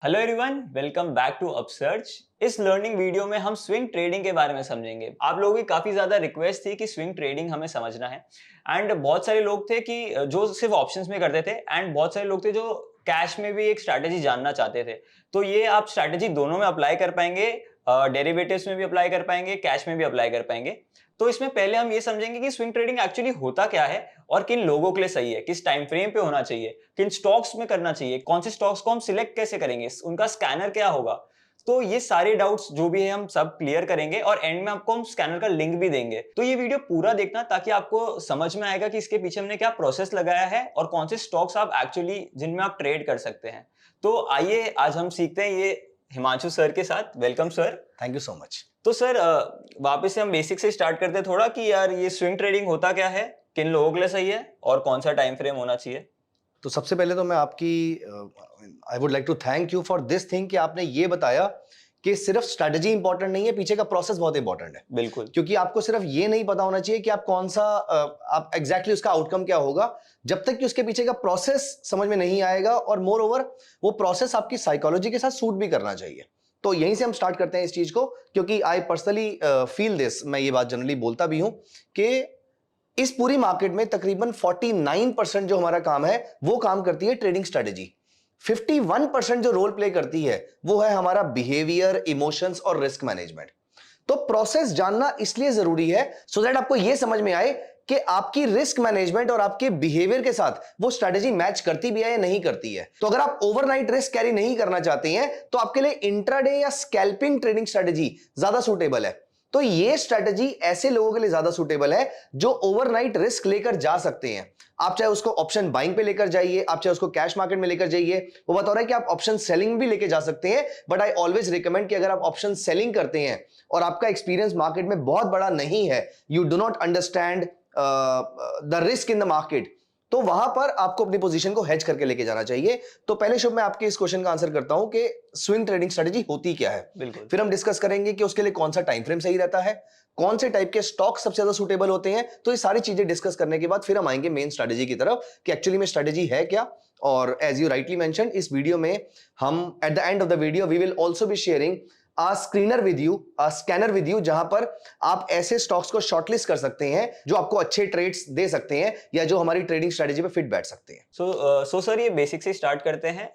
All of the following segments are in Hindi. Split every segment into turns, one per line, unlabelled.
Hello everyone, welcome back to Upsearch. इस लर्निंग वीडियो में हम स्विंग ट्रेडिंग के बारे में समझेंगे। आप लोगों की काफी ज्यादा रिक्वेस्ट थी कि स्विंग ट्रेडिंग हमें समझना है। एंड बहुत सारे लोग थे कि जो सिर्फ ऑप्शंस में करते थे, एंड बहुत सारे लोग थे जो कैश में भी एक स्ट्रैटेजी जानना चाहते थे। तो ये आप स्ट्रैटेजी दोनों में अप्लाई कर पाएंगे, डेरिवेटिव्स में भी अप्लाई कर पाएंगे, कैश में भी अप्लाई कर पाएंगे। तो इसमें पहले हम ये समझेंगे कि स्विंग ट्रेडिंग एक्चुअली होता क्या है और किन लोगों के लिए सही है, किस टाइम फ्रेम पे होना चाहिए, किन स्टॉक्स में करना चाहिए, कौन से स्टॉक्स को हम सिलेक्ट कैसे करेंगे, उनका स्कैनर क्या होगा। तो ये सारे डाउट्स जो भी है हम सब क्लियर करेंगे और एंड में आपको हम स्कैनर का लिंक भी देंगे। तो ये वीडियो पूरा देखना ताकि आपको समझ में आएगा कि इसके पीछे हमने क्या प्रोसेस लगाया है और कौन से स्टॉक्स आप एक्चुअली जिनमें आप ट्रेड कर सकते हैं। तो आइए आज हम सीखते हैं ये हिमांशु सर के साथ। Welcome sir.
Thank you so much.
तो सर वापस से हम बेसिक से स्टार्ट करते हैं थोड़ा कि यार ये स्विंग ट्रेडिंग होता क्या है, किन लोगों के लिए सही है और कौन सा टाइम फ्रेम होना चाहिए।
तो सबसे पहले तो मैं आपकी I would like to thank you for this thing कि आपने ये बताया कि सिर्फ स्ट्रेटजी इंपॉर्टेंट नहीं है, पीछे का प्रोसेस बहुत इंपॉर्टेंट है।
बिल्कुल।
क्योंकि आपको सिर्फ ये नहीं पता होना चाहिए कि आप कौन सा आप एग्जैक्टली उसका आउटकम क्या होगा, जब तक कि उसके पीछे का प्रोसेस समझ में नहीं आएगा। और मोर ओवर वो प्रोसेस आपकी साइकोलॉजी के साथ सूट भी करना चाहिए। तो यहीं से हम स्टार्ट करते हैं इस चीज को, क्योंकि आई पर्सनली फील दिस, मैं ये बात जनरली बोलता भी हूं कि इस पूरी मार्केट में तकरीबन 49% जो हमारा काम है वो काम करती है ट्रेडिंग स्ट्रेटेजी। 51% जो रोल प्ले करती है वो है हमारा बिहेवियर, इमोशंस और रिस्क मैनेजमेंट। तो प्रोसेस जानना इसलिए जरूरी है सो दैट आपको यह समझ में आए कि आपकी रिस्क मैनेजमेंट और आपके बिहेवियर के साथ वो स्ट्रेटेजी मैच करती भी है या नहीं करती है। तो अगर आप ओवरनाइट रिस्क कैरी नहीं करना चाहते हैं तो आपके लिए इंट्राडे या स्कैल्पिंग ट्रेडिंग स्ट्रेटेजी ज्यादा सूटेबल है। तो ये स्ट्रेटेजी ऐसे लोगों के लिए ज्यादा सूटेबल है जो ओवरनाइट रिस्क लेकर जा सकते हैं। आप चाहे उसको ऑप्शन बाइंग पे लेकर जाइए, आप चाहे उसको कैश मार्केट में लेकर जाइए। वो बता रहा है कि आप ऑप्शन सेलिंग भी लेकर जा सकते हैं, बट आई ऑलवेज रिकमेंड कि अगर आप ऑप्शन सेलिंग करते हैं और आपका एक्सपीरियंस मार्केट में बहुत बड़ा नहीं है, you do not understand the risk in the market, तो वहां पर आपको अपनी पोजीशन को हेज करके लेके जाना चाहिए। तो पहले शुभ मैं आपके इस क्वेश्चन का आंसर करता हूं कि स्विंग ट्रेडिंग स्ट्रेटेजी होती क्या है।
बिल्कुल।
फिर हम डिस्कस करेंगे कि उसके लिए कौन सा टाइम फ्रेम सही रहता है, कौन से टाइप के स्टॉक सबसे ज्यादा सुटेबल होते हैं। तो ये सारी चीजें डिस्कस करने के बाद फिर हम आएंगे मेन स्ट्रेटेजी की तरफ कि एक्चुअली में स्ट्रेटेजी है क्या। और एज यू राइटली मेंशन, इस वीडियो में हम at the end of the video we will also be sharing a screener with you, a scanner with you, जहां पर आप ऐसे स्टॉक्स को शॉर्टलिस्ट कर सकते हैं जो आपको अच्छे ट्रेड्स दे सकते हैं या जो हमारी ट्रेडिंग स्ट्रेटेजी पे फिट बैठ सकते हैं।
सो सर ये बेसिक से स्टार्ट करते हैं,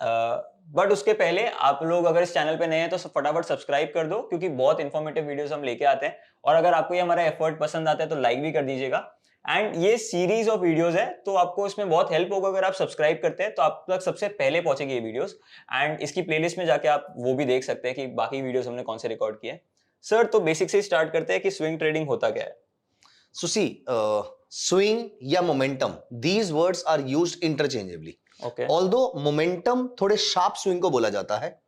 बट उसके पहले आप लोग अगर इस चैनल पे नए हैं तो फटाफट सब्सक्राइब कर दो, क्योंकि बहुत इंफॉर्मेटिव वीडियोस हम लेके आते हैं। और अगर आपको ये हमारा एफर्ट पसंद आता है तो लाइक भी कर दीजिएगा। एंड ये सीरीज ऑफ वीडियोस है तो आपको इसमें बहुत हेल्प होगा अगर आप सब्सक्राइब करते हैं, तो आप तक सबसे पहले पहुंचेगी ये वीडियोस। एंड इसकी प्लेलिस्ट में जाके आप वो भी देख सकते हैं कि बाकी वीडियोस हमने कौन से रिकॉर्ड किए हैं। सर तो बेसिक से स्टार्ट करते हैं कि स्विंग ट्रेडिंग होता क्या है।
सुसी, स्विंग या momentum, these words are used interchangeably.
Okay.
Although momentum थोड़े शार्प स्विंग को बोला जाता है।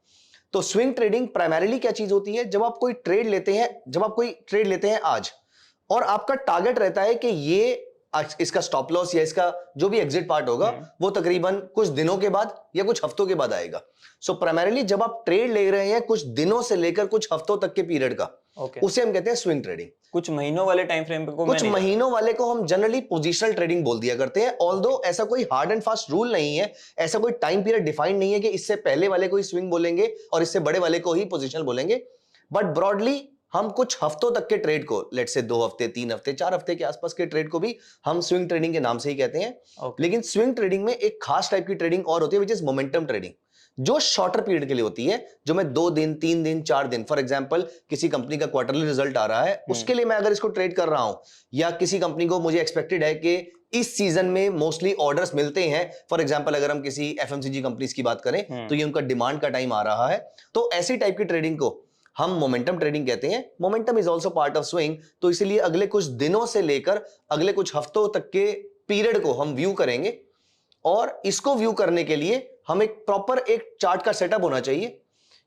तो स्विंग ट्रेडिंग प्राइमरीली क्या चीज होती है, जब आप कोई ट्रेड लेते हैं, आज और आपका टारगेट रहता है कि ये इसका स्टॉप लॉस या इसका जो भी एग्जिट पार्ट होगा वो तकरीबन कुछ दिनों के बाद या कुछ हफ्तों के बाद आएगा। सो प्राइमरीली जब आप ट्रेड ले रहे हैं कुछ दिनों से लेकर कुछ हफ्तों तक के पीरियड का, उसे हम कहते हैं स्विंग ट्रेडिंग।
कुछ महीनों वाले टाइम फ्रेम को
कुछ महीनों वाले को हम जनरली पोजिशनल ट्रेडिंग बोल दिया करते हैं। ऑल्दो ऐसा कोई हार्ड एंड फास्ट रूल नहीं है, ऐसा कोई टाइम पीरियड डिफाइंड नहीं है कि इससे पहले वाले को ही स्विंग बोलेंगे और इससे बड़े वाले को ही पोजिशनल बोलेंगे। बट ब्रॉडली हम कुछ हफ्तों तक के ट्रेड को, लेट से 2 हफ्ते, 3 हफ्ते, 4 हफ्ते के आसपास के ट्रेड को भी हम स्विंग ट्रेडिंग के नाम से ही कहते हैं। लेकिन स्विंग ट्रेडिंग में एक खास टाइप की ट्रेडिंग और होती है, विच इज मोमेंटम ट्रेडिंग, जो शॉर्टर पीरियड के लिए होती है, जो मैं 2 दिन, 3 दिन, 4 दिन, फॉर एग्जांपल किसी कंपनी का क्वार्टरली रिजल्ट आ रहा है, उसके लिए मैं अगर इसको ट्रेड कर रहा हूं, या किसी कंपनी को मुझे एक्सपेक्टेड है कि इस सीजन में मोस्टली ऑर्डर्स मिलते हैं, फॉर एग्जांपल अगर हम किसी एफएमसीजी कंपनीज की बात करें तो ये उनका डिमांड का टाइम आ रहा है, तो ऐसी टाइप की ट्रेडिंग को हम मोमेंटम ट्रेडिंग कहते हैं। Momentum is also part of swing, तो इसलिए अगले कुछ दिनों से लेकर अगले कुछ हफ्तों तक के पीरियड को हम व्यू करेंगे। और इसको व्यू करने के लिए हम एक चार्ट का सेटअप होना चाहिए,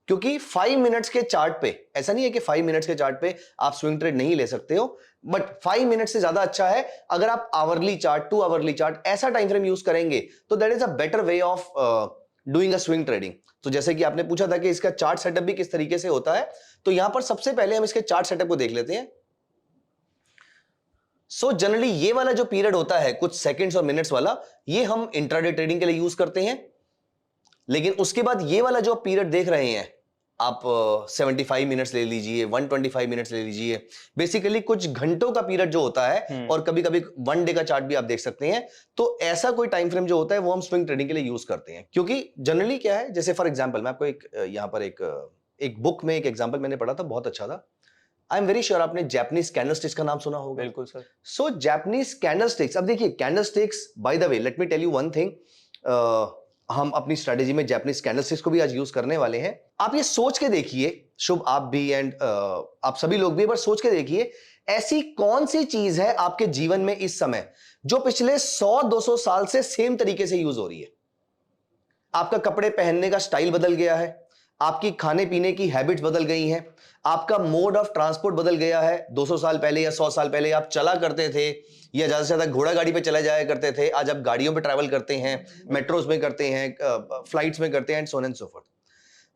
क्योंकि 5 मिनट्स के चार्ट पे, ऐसा नहीं है कि 5 मिनट्स के चार्ट पे आप स्विंग ट्रेड नहीं ले सकते हो, बट 5 मिनट से ज्यादा अच्छा है अगर आप आवरली चार्ट, 2 आवरली चार्ट, ऐसा टाइम फ्रेम यूज करेंगे तो that is a better way of doing a swing trading. तो जैसे कि आपने पूछा था कि इसका चार्ट सेटअप भी किस तरीके से होता है, तो यहां पर सबसे पहले हम इसके चार्ट सेटअप को देख लेते हैं। सो जनरली ये वाला जो पीरियड होता है कुछ सेकंड्स और मिनट्स वाला, ये हम इंट्राडे ट्रेडिंग के लिए यूज करते हैं। लेकिन उसके बाद ये वाला जो पीरियड देख रहे हैं आप, 75 मिनट्स ले लीजिए, 125 मिनट्स ले लीजिए, बेसिकली कुछ घंटों का पीरियड जो होता है, और कभी कभी 1 डे का चार्ट भी आप देख सकते हैं। तो ऐसा कोई टाइम फ्रेम जो होता है वो हम स्विंग ट्रेडिंग के लिए यूज करते हैं, क्योंकि जनरली क्या है, जैसे फॉर एग्जांपल मैं आपको यहाँ पर एक बुक में एक एग्जांपल मैंने पढ़ा था, बहुत अच्छा था। आई एम वेरी श्योर आपने जापानीज कैंडलस्टिक्स का नाम सुना होगा।
बिल्कुल सर।
सो जापानीज कैंडलस्टिक्स, अब देखिए candlesticks, by the way let me tell you one thing, हम अपनी स्ट्रेटेजी में जापानीज कैंडलस्टिक्स को भी आज यूज करने वाले हैं। आप ये सोच के देखिए, शुभ आप भी एंड आप सभी लोग भी एक बार सोच के देखिए, ऐसी कौन सी चीज है आपके जीवन में इस समय जो पिछले 100-200 साल से सेम तरीके से यूज हो रही है। आपका कपड़े पहनने का स्टाइल बदल गया है, आपकी खाने पीने की हैबिट्स बदल गई हैं, आपका मोड ऑफ ट्रांसपोर्ट बदल गया है। 200 साल पहले या 100 साल पहले आप चला करते थे या ज्यादा से ज्यादा घोड़ा गाड़ी पे चला जाया करते थे, आज आप गाड़ियों पे ट्रैवल करते हैं, मेट्रोज में करते हैं, फ्लाइट्स में करते हैं, and so on and so fourth.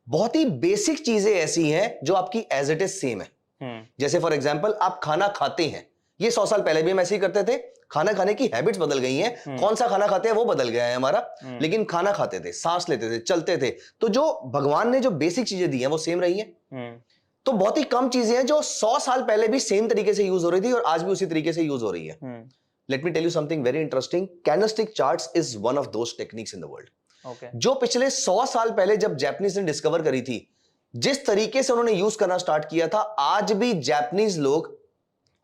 बहुत ही बेसिक चीजें ऐसी हैं जो आपकी एज इट इज सेम है। जैसे फॉर एग्जांपल आप खाना खाते हैं, ये 100 साल पहले भी हम ऐसे ही करते थे। खाना खाने की हैबिट्स बदल गई हैं, कौन सा खाना खाते हैं वो बदल गया है हमारा, लेकिन खाना खाते थे, सांस लेते थे, चलते थे, तो जो भगवान ने जो बेसिक चीजें दी हैं वो सेम रही हैं। तो बहुत ही कम चीजें हैं जो 100 साल पहले भी सेम तरीके से यूज हो रही थी और आज भी उसी तरीके से यूज हो रही है। Let me tell you something very interesting, candlestick charts is one of those techniques in the world, जो पिछले 100 साल पहले जब जापानीज ने डिस्कवर करी थी, जिस तरीके से उन्होंने यूज करना स्टार्ट किया था, आज भी जापानीज लोग,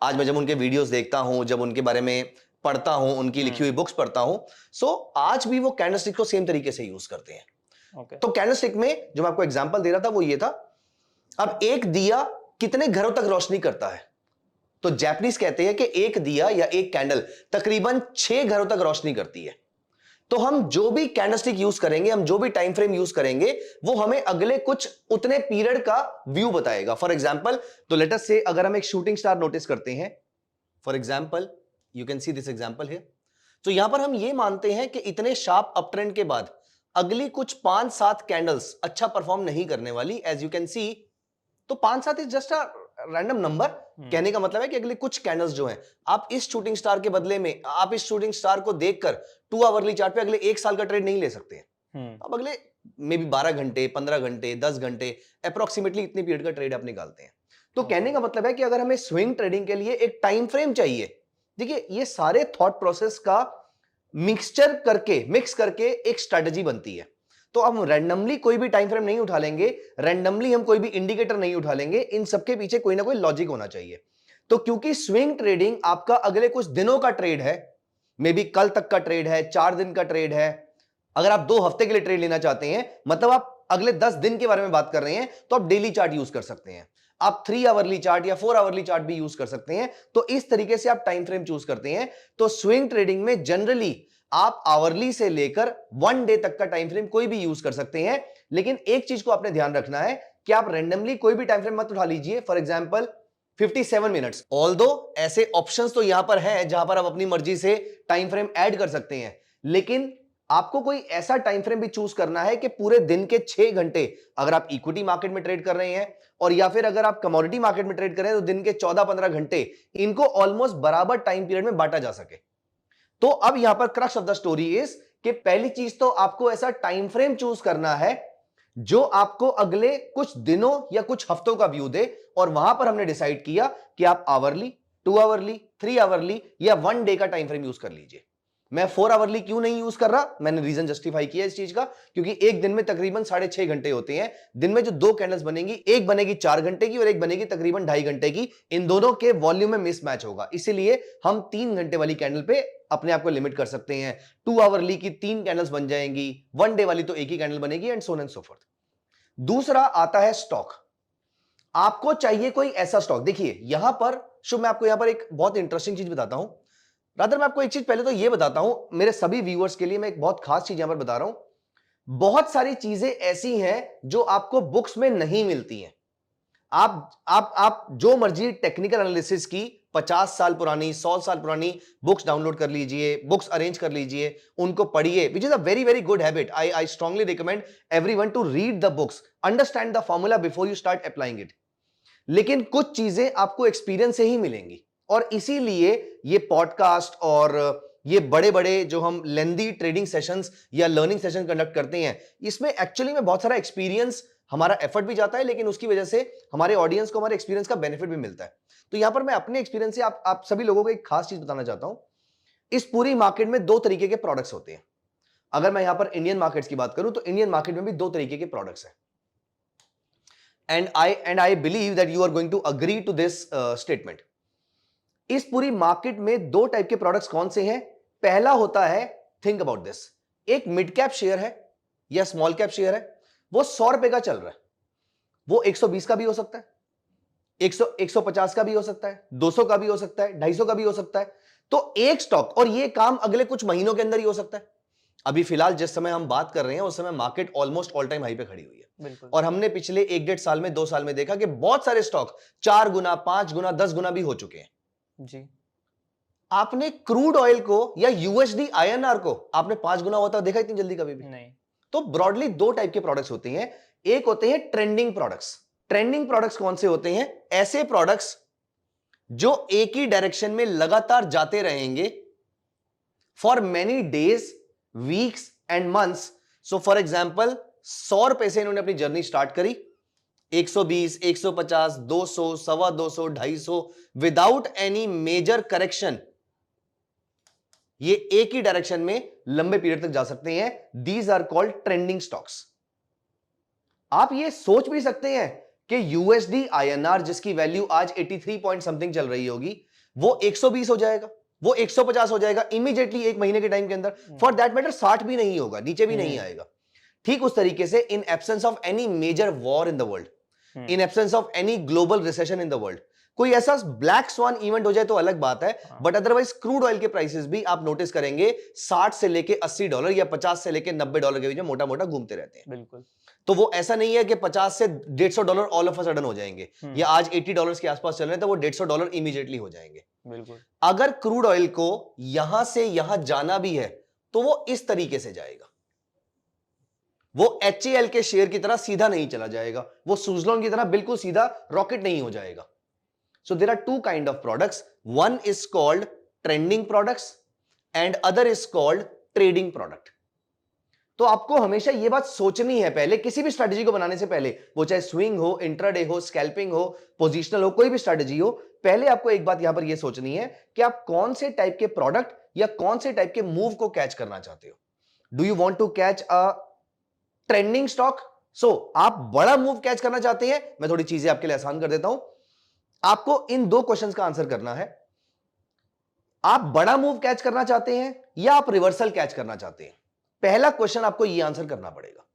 आज मैं जब उनके वीडियोस देखता हूं, जब उनके बारे में पढ़ता हूं, उनकी लिखी हुई बुक्स पढ़ता हूं, सो आज भी वो कैंडलस्टिक को सेम तरीके से यूज करते हैं। तो कैंडलस्टिक में जो मैं आपको एग्जांपल दे रहा था वो ये था, अब एक दिया कितने घरों तक रोशनी करता है, तो जापानीज कहते हैं कि एक दिया या एक कैंडल तकरीबन 6 घरों तक रोशनी करती है। तो हम जो भी कैंडलस्टिक यूज करेंगे, हम जो भी टाइम फ्रेम यूज करेंगे, वो हमें अगले कुछ उतने पीरियड का व्यू बताएगा। फॉर एग्जांपल, तो लेट अस से अगर हम एक शूटिंग स्टार नोटिस करते हैं, for example you can see this example here, तो यहां पर हम ये मानते हैं कि इतने शार्प अप ट्रेंड के बाद अगली कुछ 5-7 कैंडल्स अच्छा परफॉर्म नहीं करने वाली, एज यू कैन सी। तो 5-7 is just a random number. कहने का मतलब है कि अगले कुछ कैंडल्स जो हैं, आप इस शूटिंग स्टार के बदले में, आप इस शूटिंग स्टार को देखकर 2 आवरली चार्ट पे अगले 1 साल का ट्रेड नहीं ले सकते हैं। अब अगले मे बी 12 घंटे, 15 घंटे, 10 घंटे, अप्रोक्सीमेटली इतनी पीरियड का ट्रेड आप निकालते हैं। तो कहने का मतलब है कि अगर हमें स्विंग ट्रेडिंग के लिए एक टाइम फ्रेम चाहिए, देखिए ये सारे थॉट प्रोसेस का मिक्स करके एक स्ट्रेटजी बनती है। तो हम रैंडमली कोई भी टाइम फ्रेम नहीं उठा लेंगे, रैंडमली हम कोई भी इंडिकेटर नहीं उठा लेंगे, इन सबके पीछे कोई ना कोई लॉजिक होना चाहिए। तो क्योंकि स्विंग ट्रेडिंग आपका अगले कुछ दिनों का ट्रेड है, मे बी कल तक का ट्रेड है, 4 दिन का ट्रेड है, अगर आप 2 हफ्ते के लिए ट्रेड लेना चाहते हैं, मतलब आप अगले 10 दिन के बारे में बात कर रहे हैं, तो आप डेली चार्ट यूज कर सकते हैं, आप 3 आवरली चार्ट या 4 आवरली चार्ट भी यूज कर सकते हैं। तो इस तरीके से आप टाइम फ्रेम चूज करते हैं। तो स्विंग ट्रेडिंग में जनरली आप आवरली से लेकर 1 डे तक का टाइम फ्रेम कोई भी यूज कर सकते हैं, लेकिन एक चीज को आपने ध्यान रखना है कि आप रैंडमली कोई भी टाइम फ्रेम मत उठा लीजिए। फॉर एग्जांपल 57 मिनट्स, ऑल्दो ऐसे ऑप्शंस तो यहां पर हैं जहां पर आप अपनी मर्जी से टाइम फ्रेम ऐड कर सकते हैं, लेकिन आपको कोई ऐसा टाइम फ्रेम भी चूज करना है कि पूरे दिन के 6 घंटे, अगर आप इक्विटी मार्केट में ट्रेड कर रहे हैं और या फिर अगर आप कमोडिटी मार्केट में ट्रेड कर रहे हैं, तो दिन के 14-15 घंटे इनको ऑलमोस्ट बराबर टाइम पीरियड में बांटा जा सके। तो अब यहां पर crux of the story is कि पहली चीज तो आपको ऐसा टाइम फ्रेम चूज करना है जो आपको अगले कुछ दिनों या कुछ हफ्तों का व्यू दे, और वहां पर हमने डिसाइड किया कि आप आवरली, 2 आवरली, 3 आवरली या 1 डे का टाइम फ्रेम यूज कर लीजिए। मैं 4 आवरली क्यों नहीं यूज कर रहा, मैंने रीजन जस्टिफाई किया इस चीज का, क्योंकि एक दिन में तकरीबन 6.5 घंटे होते हैं। दिन में जो 2 कैंडल्स बनेंगी, एक बनेगी 4 घंटे की और एक बनेगी तकरीबन 2.5 घंटे की, इन दोनों के वॉल्यूम में मिसमैच होगा, इसीलिए हम 3 घंटे वाली कैंडल पे अपने आप को लिमिट कर सकते हैं। 2 आवरली की 3 कैंडल्स बन जाएंगी, 1 डे वाली तो एक ही कैंडल बनेगी, and so on and so fourth. दूसरा आता है स्टॉक। आपको चाहिए कोई ऐसा स्टॉक, देखिए यहां पर शुभ, मैं आपको यहां पर एक बहुत इंटरेस्टिंग चीज बताता हूं। रादर मैं आपको एक चीज पहले तो ये बताता हूं, मेरे सभी व्यूअर्स के लिए मैं एक बहुत खास चीज यहां पर बता रहा हूं। बहुत सारी चीजें ऐसी हैं जो आपको बुक्स में नहीं मिलती हैं। आप जो मर्जी टेक्निकल एनालिसिस की 50 साल पुरानी, 100 साल पुरानी बुक्स डाउनलोड कर लीजिए, बुक्स अरेंज कर लीजिए, उनको पढ़िए, which is a very very good habit. I strongly recommend everyone to read the books, understand the formula before you start applying it. लेकिन कुछ चीजें आपको एक्सपीरियंस से ही मिलेंगी, और इसीलिए ये पॉडकास्ट और ये बड़े बड़े जो हम लेंदी ट्रेडिंग सेशंस या लर्निंग सेशन कंडक्ट करते हैं, इसमें एक्चुअली में बहुत सारा एक्सपीरियंस, हमारा एफर्ट भी जाता है, लेकिन उसकी वजह से हमारे ऑडियंस को हमारे एक्सपीरियंस का बेनिफिट भी मिलता है। तो यहां पर मैं अपने एक्सपीरियंस से आप सभी लोगों को एक खास चीज बताना चाहता हूं। इस पूरी मार्केट में दो तरीके के प्रोडक्ट्स होते हैं। अगर मैं यहां पर इंडियन मार्केट्स की बात करूं तो इंडियन मार्केट में भी दो तरीके के प्रोडक्ट्स हैं। And I believe that you are going to agree to this statement. इस पूरी मार्केट में दो टाइप के प्रोडक्ट्स कौन से हैं? पहला होता है, थिंक अबाउट दिस, एक मिड कैप शेयर है या स्मॉल कैप शेयर है, वो 100 रुपए का चल रहा है, वो 120 का भी हो सकता है, 150 का भी हो सकता है, 200 का भी हो सकता है, 250 का भी हो सकता है। तो एक स्टॉक, और ये काम अगले कुछ महीनों के अंदर ही हो सकता है। अभी फिलहाल जिस समय हम बात कर रहे हैं उस समय market almost all time high पे खड़ी हुई है, और हमने पिछले 1-1.5 साल में, 2 साल में देखा कि बहुत सारे स्टॉक 4 गुना, 5 गुना, 10 गुना भी हो चुके हैं
जी।
आपने क्रूड ऑयल को या यूएसडी आईएनआर को आपने 5 गुना होता देखा इतनी जल्दी कभी भी
नहीं।
तो ब्रॉडली दो टाइप के प्रोडक्ट्स होते हैं। एक होते हैं ट्रेंडिंग प्रोडक्ट्स। ट्रेंडिंग प्रोडक्ट्स कौन से होते हैं? ऐसे प्रोडक्ट्स जो एक ही डायरेक्शन में लगातार जाते रहेंगे for many days, weeks and months. So for example 100 रुपए से इन्होंने अपनी जर्नी स्टार्ट करी, 120, 150, 200, 250, 250 विदाउट एनी मेजर करेक्शन, ये एक ही डायरेक्शन में लंबे पीरियड तक जा सकते हैं। These are called trending stocks. आप ये सोच भी सकते हैं कि यूएसडी आईएनआर जिसकी वैल्यू आज 83 पॉइंट समथिंग चल रही होगी, वो 120 हो जाएगा, वो 150 हो जाएगा इमीडिएटली एक महीने के टाइम के अंदर। फॉर दैट मैटर 60 भी नहीं होगा, नीचे भी नहीं आएगा। ठीक उस तरीके से in absence of any major war in the world, in absence of any global recession in the world, कोई ऐसा ब्लैक स्वान इवेंट हो जाए तो अलग बात है, बट अदरवाइज क्रूड ऑयल के प्राइसेस भी आप नोटिस करेंगे 60 से लेके $80 या 50 से लेके $90 के बीच में मोटा मोटा घूमते रहते हैं।
बिल्कुल।
तो वो ऐसा नहीं है कि 50 से $150 ऑल ऑफ अ सडन हो जाएंगे, या आज $80 के आसपास चल रहे हैं तो वो $150 इमीडिएटली हो जाएंगे।
बिल्कुल।
अगर क्रूड ऑयल को यहां से यहां जाना भी है तो वो इस तरीके से जाएगा, वो HAL के शेयर की तरह सीधा नहीं चला जाएगा, वो सुजलॉन की तरह बिल्कुल सीधा रॉकेट नहीं हो जाएगा। So there are two kind of products. One is called trending products and other is called trading product. तो आपको हमेशा ये बात सोचनी है पहले, किसी भी स्ट्रैटेजी को बनाने से पहले, वो चाहे स्विंग हो, इंट्राडे हो, स्कैल्पिंग हो, पोजिशनल हो, कोई भी स्ट्रैटेजी हो, पहले आपको एक बात यहां पर ये सोचनी है कि आप कौन से टाइप के प्रोडक्ट या कौन से टाइप के मूव को कैच करना चाहते हो। Do you want to catch a trending stock? So आप बड़ा मूव कैच करना चाहते हैं, मैं थोड़ी चीजें आपके लिए आसान कर देता हूं। आपको इन दो क्वेश्चंस का आंसर करना है। आप बड़ा मूव कैच करना चाहते हैं या आप रिवर्सल कैच करना चाहते हैं? पहला क्वेश्चन आपको यह आंसर करना पड़ेगा।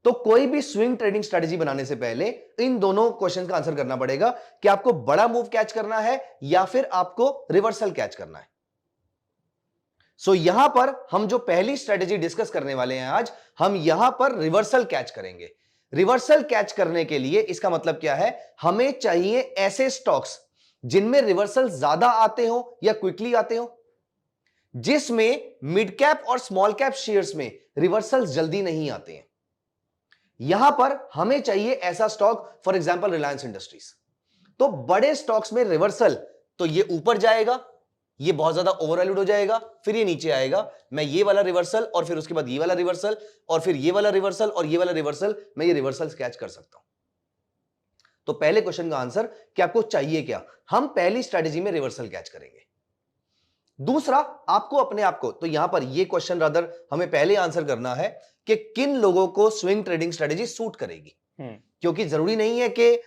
तो कोई भी स्विंग ट्रेडिंग स्ट्रेटजी बनाने से पहले इन दोनों क्वेश्चन का आंसर करना पड़ेगा कि आपको बड़ा मूव कैच करना है या फिर आपको रिवर्सल कैच करना है। सो यहां पर हम जो पहली स्ट्रेटजी डिस्कस करने वाले हैं आज, हम यहां पर रिवर्सल कैच करेंगे। रिवर्सल कैच करने के लिए इसका मतलब क्या है? हमें चाहिए ऐसे स्टॉक्स जिनमें रिवर्सल ज्यादा आते हो या क्विकली आते हो, जिसमें मिड कैप और स्मॉल कैप शेयर्स में रिवर्सल जल्दी नहीं आते हैं। यहां पर हमें चाहिए ऐसा stock, for example Reliance industries. तो बड़े स्टॉक्स में रिवर्सल, तो ये ऊपर जाएगा, ये बहुत ज्यादा ओवरवैल्यूड हो जाएगा, फिर ये नीचे आएगा। मैं ये वाला रिवर्सल और फिर उसके बाद ये वाला रिवर्सल और फिर ये वाला रिवर्सल और ये वाला रिवर्सल, मैं ये रिवर्सल कैच कर सकता हूं। तो पहले क्वेश्चन का आंसर कि आपको चाहिए क्या, हम पहली स्ट्रेटेजी में रिवर्सल कैच करेंगे। दूसरा, आपको अपने आप को, तो यहां पर ये क्वेश्चन रादर हमें पहले आंसर करना है कि किन लोगों को स्विंग ट्रेडिंग स्ट्रेटेजी सूट करेगी। क्योंकि जरूरी नहीं है कि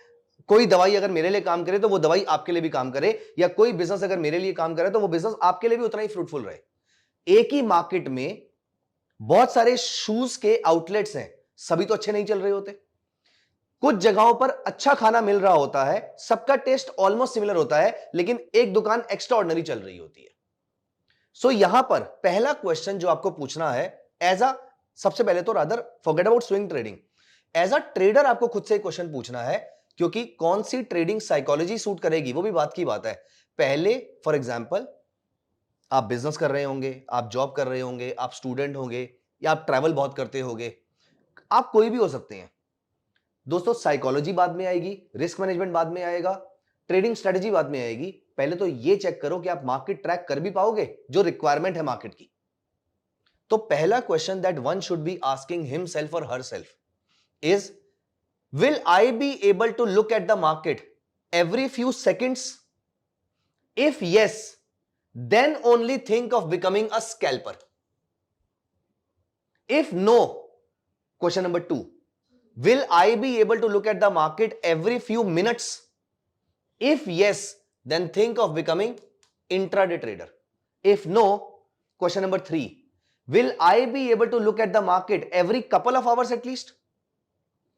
कोई दवाई अगर मेरे लिए काम करे तो वो दवाई आपके लिए भी काम करे, या कोई बिजनेस अगर मेरे लिए काम करे तो वो बिजनेस आपके लिए भी उतना ही फ्रूटफुल रहे। एक ही मार्केट में बहुत सारे शूज के आउटलेट्स हैं, सभी तो अच्छे नहीं चल रहे होते। कुछ जगहों पर अच्छा खाना मिल रहा होता है, सबका टेस्ट ऑलमोस्ट सिमिलर होता है, लेकिन एक दुकान एक्स्ट्रा ऑर्डिनरी चल रही होती है। सो यहां पर पहला क्वेश्चन जो आपको पूछना है, सबसे पहले तो rather forget about swing trading, as a trader आपको खुद से क्वेश्चन पूछना है, क्योंकि कौन सी ट्रेडिंग साइकोलॉजी सूट करेगी वो भी बात की बात है। पहले फॉर एग्जांपल आप बिजनेस कर रहे होंगे, आप जॉब कर रहे होंगे, आप स्टूडेंट होंगे, या आप ट्रैवल बहुत करते होंगे, आप कोई भी हो सकते हैं। दोस्तों, साइकोलॉजी बाद में आएगी, रिस्क मैनेजमेंट बाद में आएगा, ट्रेडिंग स्ट्रेटजी बाद में आएगी, पहले तो ये चेक करो कि आप मार्केट ट्रैक कर भी पाओगे जो रिक्वायरमेंट है मार्केट की। तो पहला question that one should be asking himself or herself is, will I be able to look at the market every few seconds? If yes, then only think of becoming a scalper. If no, question number 2, will I be able to look at the market every few minutes? If yes, then think of becoming intraday trader. If no, question number 3, will I be able to look at the market every couple of hours at least?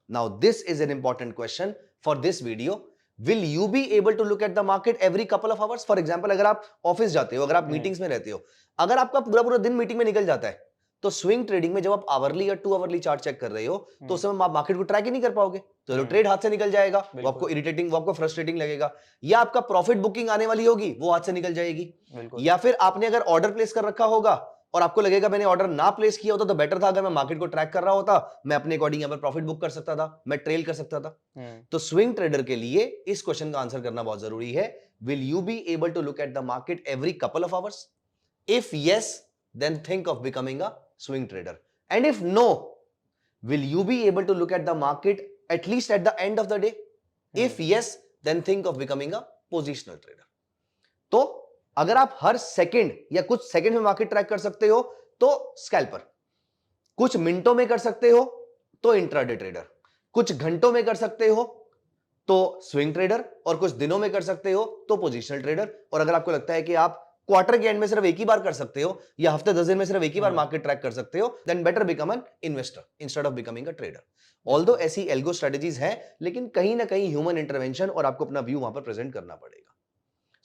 Now this is an important question for this video. Will you be able to look at the market every couple of hours? For example, अगर आप ऑफिस जाते हो, अगर आप मीटिंग्स में रहते हो, अगर आपका पूरा पूरा दिन मीटिंग में निकल जाता है, तो स्विंग ट्रेडिंग में जब आप आवरली या 2 आवरली चार्ट चेक कर रहे हो, तो उस समय आप मार्केट को ट्रैक ही नहीं कर पाओगे, तो ट्रेड हाथ से निकल जाएगा, वो आपको इरिटेटिंग, वो आपको फ्रस्ट्रेटिंग लगेगा, या आपका प्रॉफिट बुकिंग आने वाली होगी, वो हाथ से निकल जाएगी, या फिर आपने अगर ऑर्डर प्लेस कर रखा होगा और आपको लगेगा मैंने ऑर्डर ना प्लेस किया होता तो बेटर था, अगर मैं मार्केट को ट्रैक कर रहा होता, मैं अपने अकॉर्डिंग यहां पर प्रॉफिट बुक कर सकता था, मैं ट्रेल कर सकता था। तो स्विंग ट्रेडर के लिए इस क्वेश्चन का आंसर करना बहुत जरूरी है। Will you be able to look at the market every couple of hours? If yes, then think of becoming a swing trader. And if no, will you be able to look at the market at least at the end of the day? If yes, then think of becoming a positional trader. तो अगर आप हर सेकंड या कुछ सेकंड में मार्केट ट्रैक कर सकते हो तो स्कैल्पर, कुछ मिनटों में कर सकते हो तो इंट्राडे ट्रेडर, कुछ घंटों में कर सकते हो तो स्विंग ट्रेडर, और कुछ दिनों में कर सकते हो तो पोजिशनल ट्रेडर। और अगर आपको लगता है कि आप क्वार्टर के एंड में सिर्फ एक ही बार कर सकते हो या हफ्ते 10 दिन में सिर्फ एक ही बार मार्केट ट्रैक कर सकते हो, then better become an investor instead of becoming a trader. Although ऐसी एल्गो स्ट्रेटजीज हैं, लेकिन कहीं ना कहीं ह्यूमन इंटरवेंशन और आपको अपना व्यू वहां पर प्रेजेंट करना पड़ेगा।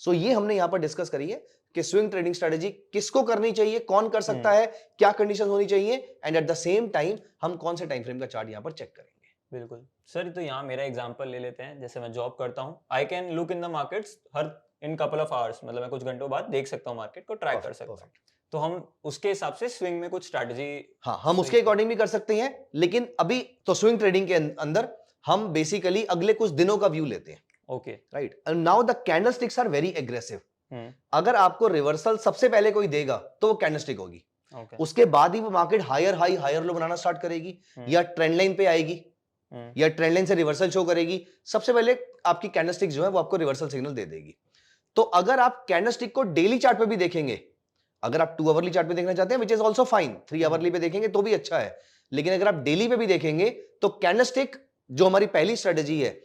सो ये हमने यहां पर डिस्कस करी है कि स्विंग ट्रेडिंग स्ट्रेटजी किसको करनी चाहिए, कौन कर सकता है, क्या कंडीशन होनी चाहिए, and at the same time हम कौन से टाइम फ्रेम का चार्ट यहां पर चेक करेंगे।
बिल्कुल सर, तो यहाँ मेरा एग्जांपल ले लेते हैं। जैसे मैं जॉब करता हूँ, I can look in the markets her in couple of hours, मतलब मैं कुछ घंटों बाद देख सकता हूँ, मार्केट को ट्रैक कर सकता हूँ। तो हम उसके हिसाब से स्विंग में कुछ स्ट्रेटजी,
हाँ, हम उसके अकॉर्डिंग भी कर सकते हैं, लेकिन अभी तो स्विंग ट्रेडिंग के अंदर हम बेसिकली अगले कुछ दिनों का व्यू लेते हैं।
Okay,
right. And now the candlesticks are very aggressive. अगर आपको रिवर्सल सबसे पहले कोई देगा तो वो कैंडलस्टिक होगी, उसके बाद ही वो market higher high higher low बनाना स्टार्ट करेगी, या ट्रेंड लाइन पे आएगी, या ट्रेंड लाइन से रिवर्सल शो करेगी। सबसे पहले आपकी कैंडलस्टिक जो है वो आपको रिवर्सल सिग्नल दे देगी। तो अगर आप कैंडलस्टिक को डेली चार्ट पे भी देखेंगे, अगर आप 2 आवरली चार्ट पे देखना चाहते हैं, which is also fine, 3 hourly पे देखेंगे तो भी अच्छा है, लेकिन अगर आप डेली पे भी देखेंगे तो कैंडलस्टिक जो हमारी पहली स्ट्रेटेजी है,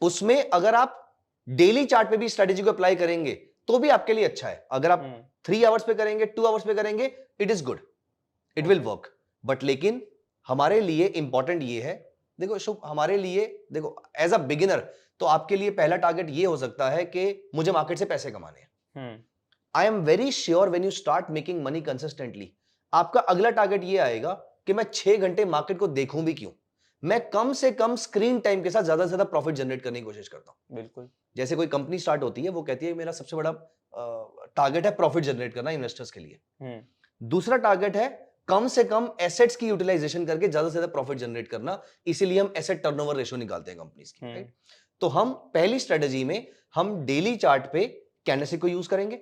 उसमें अगर आप डेली चार्ट पे भी स्ट्रेटेजी को अप्लाई करेंगे तो भी आपके लिए अच्छा है। अगर आप 3 आवर्स पे करेंगे, 2 आवर्स पे करेंगे, it is good, it will work. But लेकिन हमारे लिए इंपॉर्टेंट ये है, देखो शुभ, हमारे लिए देखो एज अ बिगिनर तो आपके लिए पहला टारगेट ये हो सकता है कि मुझे मार्केट से पैसे कमाने हैं। I am very sure when you start making money consistently, आपका अगला टारगेट ये आएगा कि मैं 6 घंटे मार्केट को देखूं भी क्यों, मैं कम से कम स्क्रीन टाइम के साथ ज्यादा से ज्यादा प्रॉफिट जनरेट करने की कोशिश करता हूं।
बिल्कुल,
जैसे कोई कंपनी स्टार्ट होती है, वो कहती है मेरा सबसे बड़ा टारगेट है प्रॉफिट जनरेट करना इन्वेस्टर्स के लिए। दूसरा टारगेट है कम से कम एसेट्स की यूटिलाइजेशन करके ज्यादा से ज्यादा प्रॉफिट जनरेट करना, इसीलिए हम एसेट टर्नओवर रेशियो निकालते हैं कंपनीज की, राइट। तो हम पहली स्ट्रेटजी में हम डेली चार्ट पे कैंडलस्टिक को यूज करेंगे,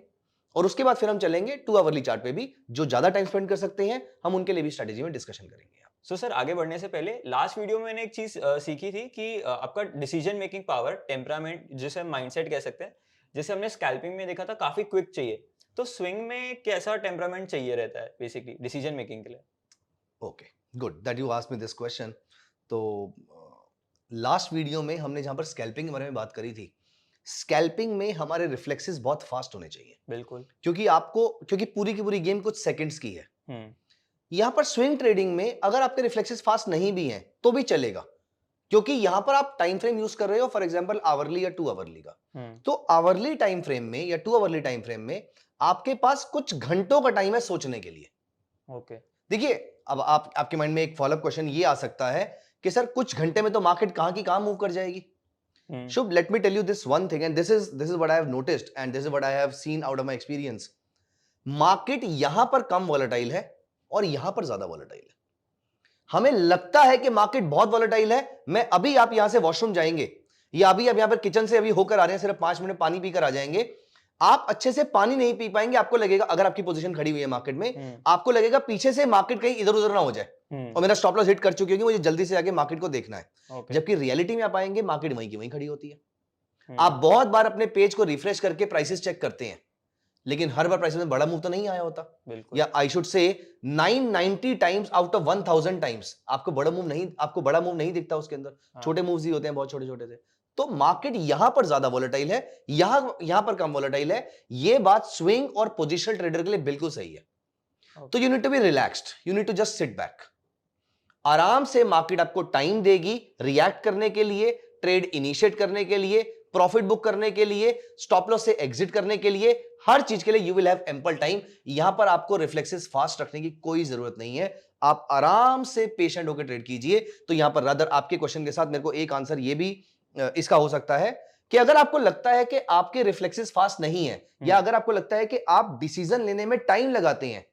और उसके बाद फिर हम चलेंगे 2 आवरली चार्ट पे भी, जो ज्यादा टाइम स्पेंड कर सकते हैं हम उनके लिए भी स्ट्रेटजी में डिस्कशन करेंगे।
सो सर, आगे बढ़ने से पहले लास्ट वीडियो में मैंने एक चीज सीखी थी कि आपका डिसीजन मेकिंग पावर, टेम्परामेंट, जिसे हम माइंडसेट कह सकते हैं, जैसे हमने स्कैल्पिंग में देखा था काफी क्विक चाहिए, तो स्विंग में कैसा टेम्परामेंट चाहिए रहता है बेसिकली डिसीजन मेकिंग के लिए?
Okay, good that you asked me this question. तो लास्ट वीडियो में हमने जहां पर स्कैल्पिंग के बारे में बात करी थी, स्कैल्पिंग में हमारे रिफ्लेक्सेस बहुत फास्ट होने चाहिए।
बिल्कुल,
क्योंकि पूरी की पूरी गेम कुछ सेकंड्स की है। यहां पर स्विंग ट्रेडिंग में अगर आपके रिफ्लेक्सेस फास्ट नहीं भी हैं तो भी चलेगा, क्योंकि यहां पर आप टाइम फ्रेम यूज कर रहे हो, फॉर एग्जांपल आवरली या 2 आवरली का। तो आवरली टाइम फ्रेम में या 2 आवरली टाइम फ्रेम में आपके पास कुछ घंटों का टाइम है सोचने के लिए।
ओके,
देखिए, अब आपके माइंड में एक फॉलोअप क्वेश्चन ये आ सकता है कि सर कुछ घंटे में तो मार्केट कहां की कहां मूव कर जाएगी। Shubh, let me tell you this one thing, and this is what I have noticed and this is what I have seen out of my experience. Market यहां पर कम वॉलेटाइल है और यहां पर ज्यादा वॉलेटाइल है। हमें लगता है कि मार्केट बहुत वॉलेटाइल है, मैं अभी आप यहां से वॉशरूम जाएंगे या अभी आप यहां पर किचन से अभी होकर आ रहे हैं, सिर्फ 5 मिनट पानी पीकर आ जाएंगे, आप अच्छे से पानी नहीं पी पाएंगे, आपको लगेगा अगर आपकी पोजीशन खड़ी हुई है मार्केट में, आपको लगेगा पीछे से मार्केट कहीं इधर उधर ना हो जाए और मेरा स्टॉप लॉस हिट कर चुकी होगी, मुझे जल्दी से आगे मार्केट को देखना है। जबकि रियलिटी में आप आएंगे मार्केट वहीं की वहीं खड़ी होती है। आप बहुत बार अपने पेज को रिफ्रेश करके प्राइसेस चेक करते हैं, लेकिन हर बार प्राइसेस में बड़ा मूव तो नहीं आया होता, या I should say 990 times out of 1000 times आपको बड़ा मूव नहीं दिखता उसके अंदर, छोटे मूव्स ही होते हैं, बहुत छोटे छोटे से। तो मार्केट यहां पर ज्यादा वोलेटाइल है, यहां पर कम वोलेटाइल है। ये बात स्विंग और पोजिशनल ट्रेडर के लिए बिल्कुल सही है। तो you need to be relaxed, you need to just sit back. आराम से मार्केट आपको टाइम देगी रिएक्ट करने के लिए, ट्रेड इनिशिएट करने के लिए, प्रॉफिट बुक करने के लिए, स्टॉप लॉस से एग्जिट करने के लिए, हर चीज के लिए you will have ample time. यहां पर आपको रिफ्लेक्सेस फास्ट रखने की कोई जरूरत नहीं है, आप आराम से पेशेंट होकर ट्रेड कीजिए। तो यहां पर रादर आपके क्वेश्चन के साथ मेरे को एक आंसर ये भी इसका हो सकता है कि अगर आपको लगता है कि आपके रिफ्लेक्सेस फास्ट नहीं है, या अगर आपको लगता है कि आप डिसीजन लेने में टाइम लगाते हैं,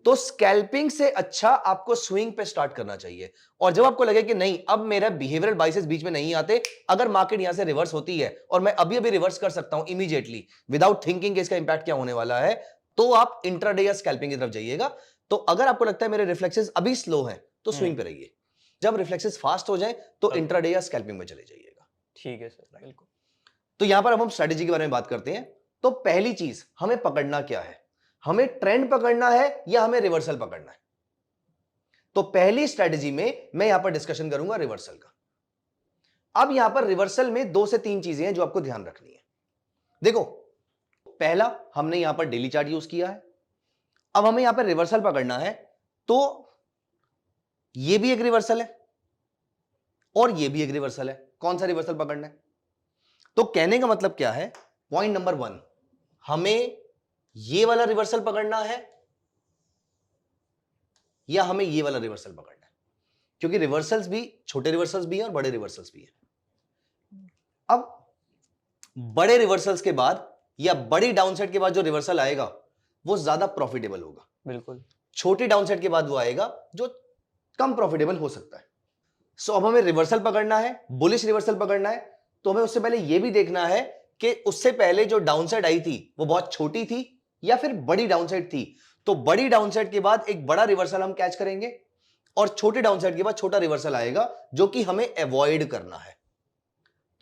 तो स्कैल्पिंग से अच्छा आपको स्विंग पे स्टार्ट करना चाहिए। और जब आपको लगे कि नहीं अब मेरा बिहेवियरल बाइसेस बीच में नहीं आते, अगर मार्केट यहां से रिवर्स होती है और मैं अभी अभी रिवर्स कर सकता हूं इमीडिएटली विदाउट थिंकिंग इसका इंपैक्ट क्या होने वाला है, तो आप इंट्राडे या स्कैल्पिंग की तरफ जाइएगा। तो अगर आपको लगता है मेरे रिफ्लेक्सेस अभी स्लो हैं, तो स्विंग पे रहिए। जब रिफ्लेक्सेस फास्ट हो जाए तो इंट्राडे या स्कैल्पिंग में चले जाइएगा।
ठीक है सर, बिल्कुल।
तो यहां पर अब हम स्ट्रेटेजी के बारे में बात करते हैं। तो पहली चीज हमें पकड़ना क्या है, हमें ट्रेंड पकड़ना है या हमें रिवर्सल पकड़ना है। तो पहली स्ट्रेटेजी में मैं यहां पर डिस्कशन करूंगा रिवर्सल का। अब यहां पर रिवर्सल में 2 से 3 चीजें हैं जो आपको ध्यान रखनी है। देखो, पहला हमने यहां पर डेली चार्ट यूज किया है, अब हमें यहां पर रिवर्सल पकड़ना है। तो यह भी एक रिवर्सल है और यह भी एक रिवर्सल है। कौन सा रिवर्सल पकड़ना है? तो कहने का मतलब क्या है, पॉइंट नंबर 1, हमें ये वाला रिवर्सल पकड़ना है या हमें ये वाला रिवर्सल पकड़ना है, क्योंकि रिवर्सल्स भी छोटे रिवर्सल्स भी हैं और बड़े रिवर्सल्स भी हैं। अब बड़े रिवर्सल्स के बाद या बड़ी डाउनसाइड के बाद जो रिवर्सल आएगा वो ज्यादा प्रॉफिटेबल होगा,
बिल्कुल।
छोटी डाउनसाइड के बाद वो आएगा जो कम प्रॉफिटेबल हो सकता है। सो अब हमें रिवर्सल पकड़ना है, बुलिश रिवर्सल पकड़ना है, तो हमें उससे पहले यह भी देखना है कि उससे पहले जो डाउनसाइड आई थी वो बहुत छोटी थी या फिर बड़ी डाउनसाइड थी। तो बड़ी डाउनसाइड के बाद एक बड़ा रिवर्सल हम कैच करेंगे और छोटे डाउनसाइड के बाद छोटा रिवर्सल आएगा जो कि हमें अवॉइड करना है।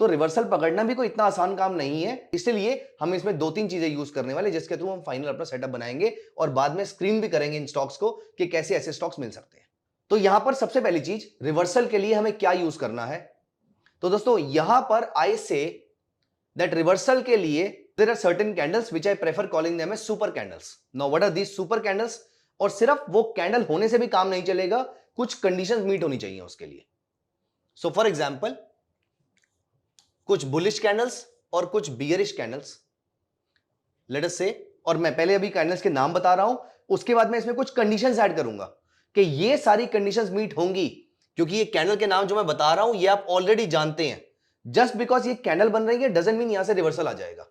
तो रिवर्सल पकड़ना भी कोई इतना आसान काम नहीं है, इसलिए हम इसमें 2-3 चीजें यूज करने वाले जिसके थ्रू हम फाइनल अपना सेटअप बनाएंगे और बाद में स्क्रीन भी करेंगे इन स्टॉक्स को कि कैसे ऐसे स्टॉक्स मिल सकते हैं। तो यहां पर सबसे पहली चीज, रिवर्सल के लिए हमें क्या यूज करना है। तो दोस्तों यहां पर आई से दैट रिवर्सल के लिए there are certain candles which I prefer calling them as super candles. Now what are these super candles? और सिर्फ वो कैंडल होने से भी काम नहीं चलेगा, कुछ कंडीशंस मीट होनी चाहिए उसके लिए। सो फॉर एग्जांपल, कुछ बुलिश कैंडल्स और कुछ बियरिश कैंडल्स लेट अस से, और मैं पहले अभी कैंडल्स के नाम बता रहा हूं, उसके बाद मैं इसमें कुछ कंडीशंस ऐड करूंगा कि ये सारी कंडीशंस मीट होंगी, क्योंकि ये कैंडल के नाम जो मैं बता रहा हूं ये आप ऑलरेडी जानते हैं। जस्ट बिकॉज ये कैंडल बन रही है डजंट मीन यहां से रिवर्सल आ जाएगा।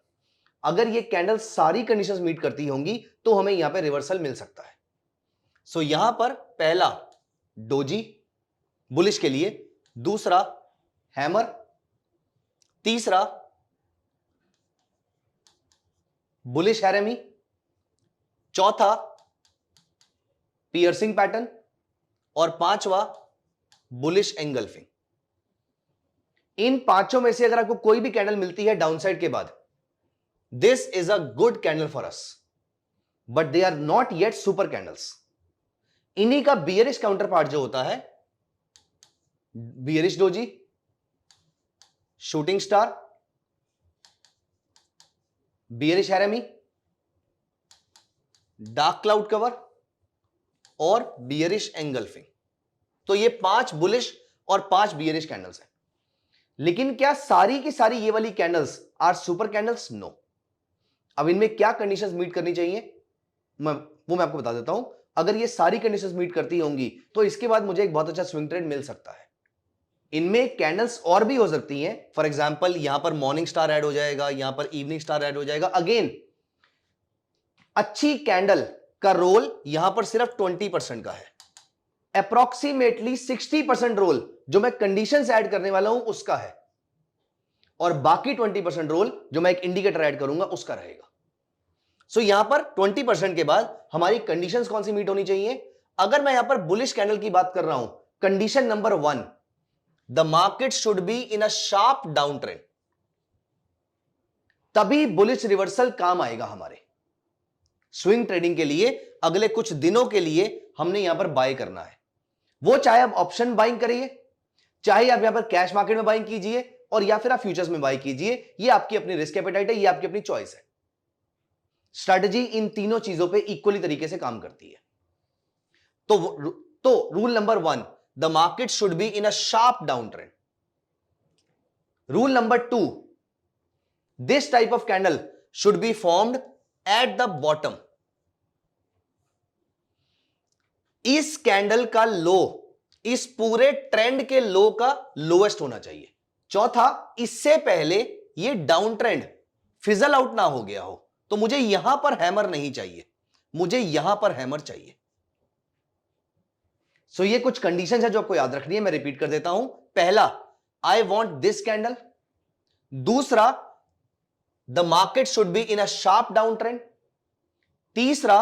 अगर ये कैंडल सारी कंडीशंस मीट करती होंगी तो हमें यहां पे रिवर्सल मिल सकता है। सो यहां पर पहला डोजी बुलिश के लिए, दूसरा हैमर, तीसरा बुलिश हैरेमी, चौथा पियर्सिंग पैटर्न और पांचवा बुलिश एंगल्फिंग। इन पांचों में से अगर आपको कोई भी कैंडल मिलती है डाउनसाइड के बाद, this is a good candle for us, but they are not yet super candles. इन्हीं का बियरिश काउंटर पार्ट जो होता है, bearish doji, shooting star, bearish harami, dark cloud cover और बियरिश एंगल्फिंग। तो ये 5 बुलिश और 5 बियरिश कैंडल्स हैं। लेकिन क्या सारी की सारी ये वाली candles are super candles? No. अब इनमें क्या कंडीशंस मीट करनी चाहिए मैं आपको बता देता हूं। अगर ये सारी कंडीशंस मीट करती होंगी तो इसके बाद मुझे एक बहुत अच्छा स्विंग ट्रेड मिल सकता है। इनमें कैंडल्स और भी हो सकती हैं, फॉर एग्जांपल यहां पर मॉर्निंग स्टार ऐड हो जाएगा, यहां पर इवनिंग स्टार ऐड हो जाएगा। अगेन अच्छी कैंडल का रोल यहां पर सिर्फ 20% का है, अप्रोक्सीमेटली 60% रोल जो मैं कंडीशंस ऐड करने वाला हूं उसका है, और बाकी 20% रोल जो मैं एक इंडिकेटर ऐड करूंगा उसका रहेगा। सो यहां पर 20% के बाद हमारी कंडीशंस कौन सी मीट होनी चाहिए? अगर मैं यहां पर बुलिश कैंडल की बात कर रहा हूं, condition number 1, the market should be in a sharp down trend, तभी बुलिश रिवर्सल काम आएगा हमारे स्विंग ट्रेडिंग के लिए। अगले कुछ दिनों के लिए हमने यहां पर बाय करना है, वो चाहे आप ऑप्शन बाइंग करिए, चाहे आप यहां पर कैश मार्केट में बाइंग कीजिए, और या फिर आप फ्यूचर्स में बाय कीजिए। ये आपकी अपनी रिस्क एपेटाइट है, ये आपकी अपनी चॉइस है। स्ट्रैटेजी इन तीनों चीजों पे इक्वली तरीके से काम करती है। तो rule number 1, the market should be in a sharp down trend. Rule number 2, this type of candle should be formed at the bottom. इस कैंडल का लो इस पूरे ट्रेंड के लो का लोएस्ट होना चाहिए। चौथा, इससे पहले ये डाउन ट्रेंड फिजल आउट ना हो गया हो, तो मुझे यहां पर हैमर नहीं चाहिए, मुझे यहां पर हैमर चाहिए। सो ये कुछ कंडीशंस है जो आपको याद रखनी है, मैं रिपीट कर देता हूं। पहला, आई वॉन्ट दिस कैंडल। दूसरा, the market should be in a sharp down trend. तीसरा,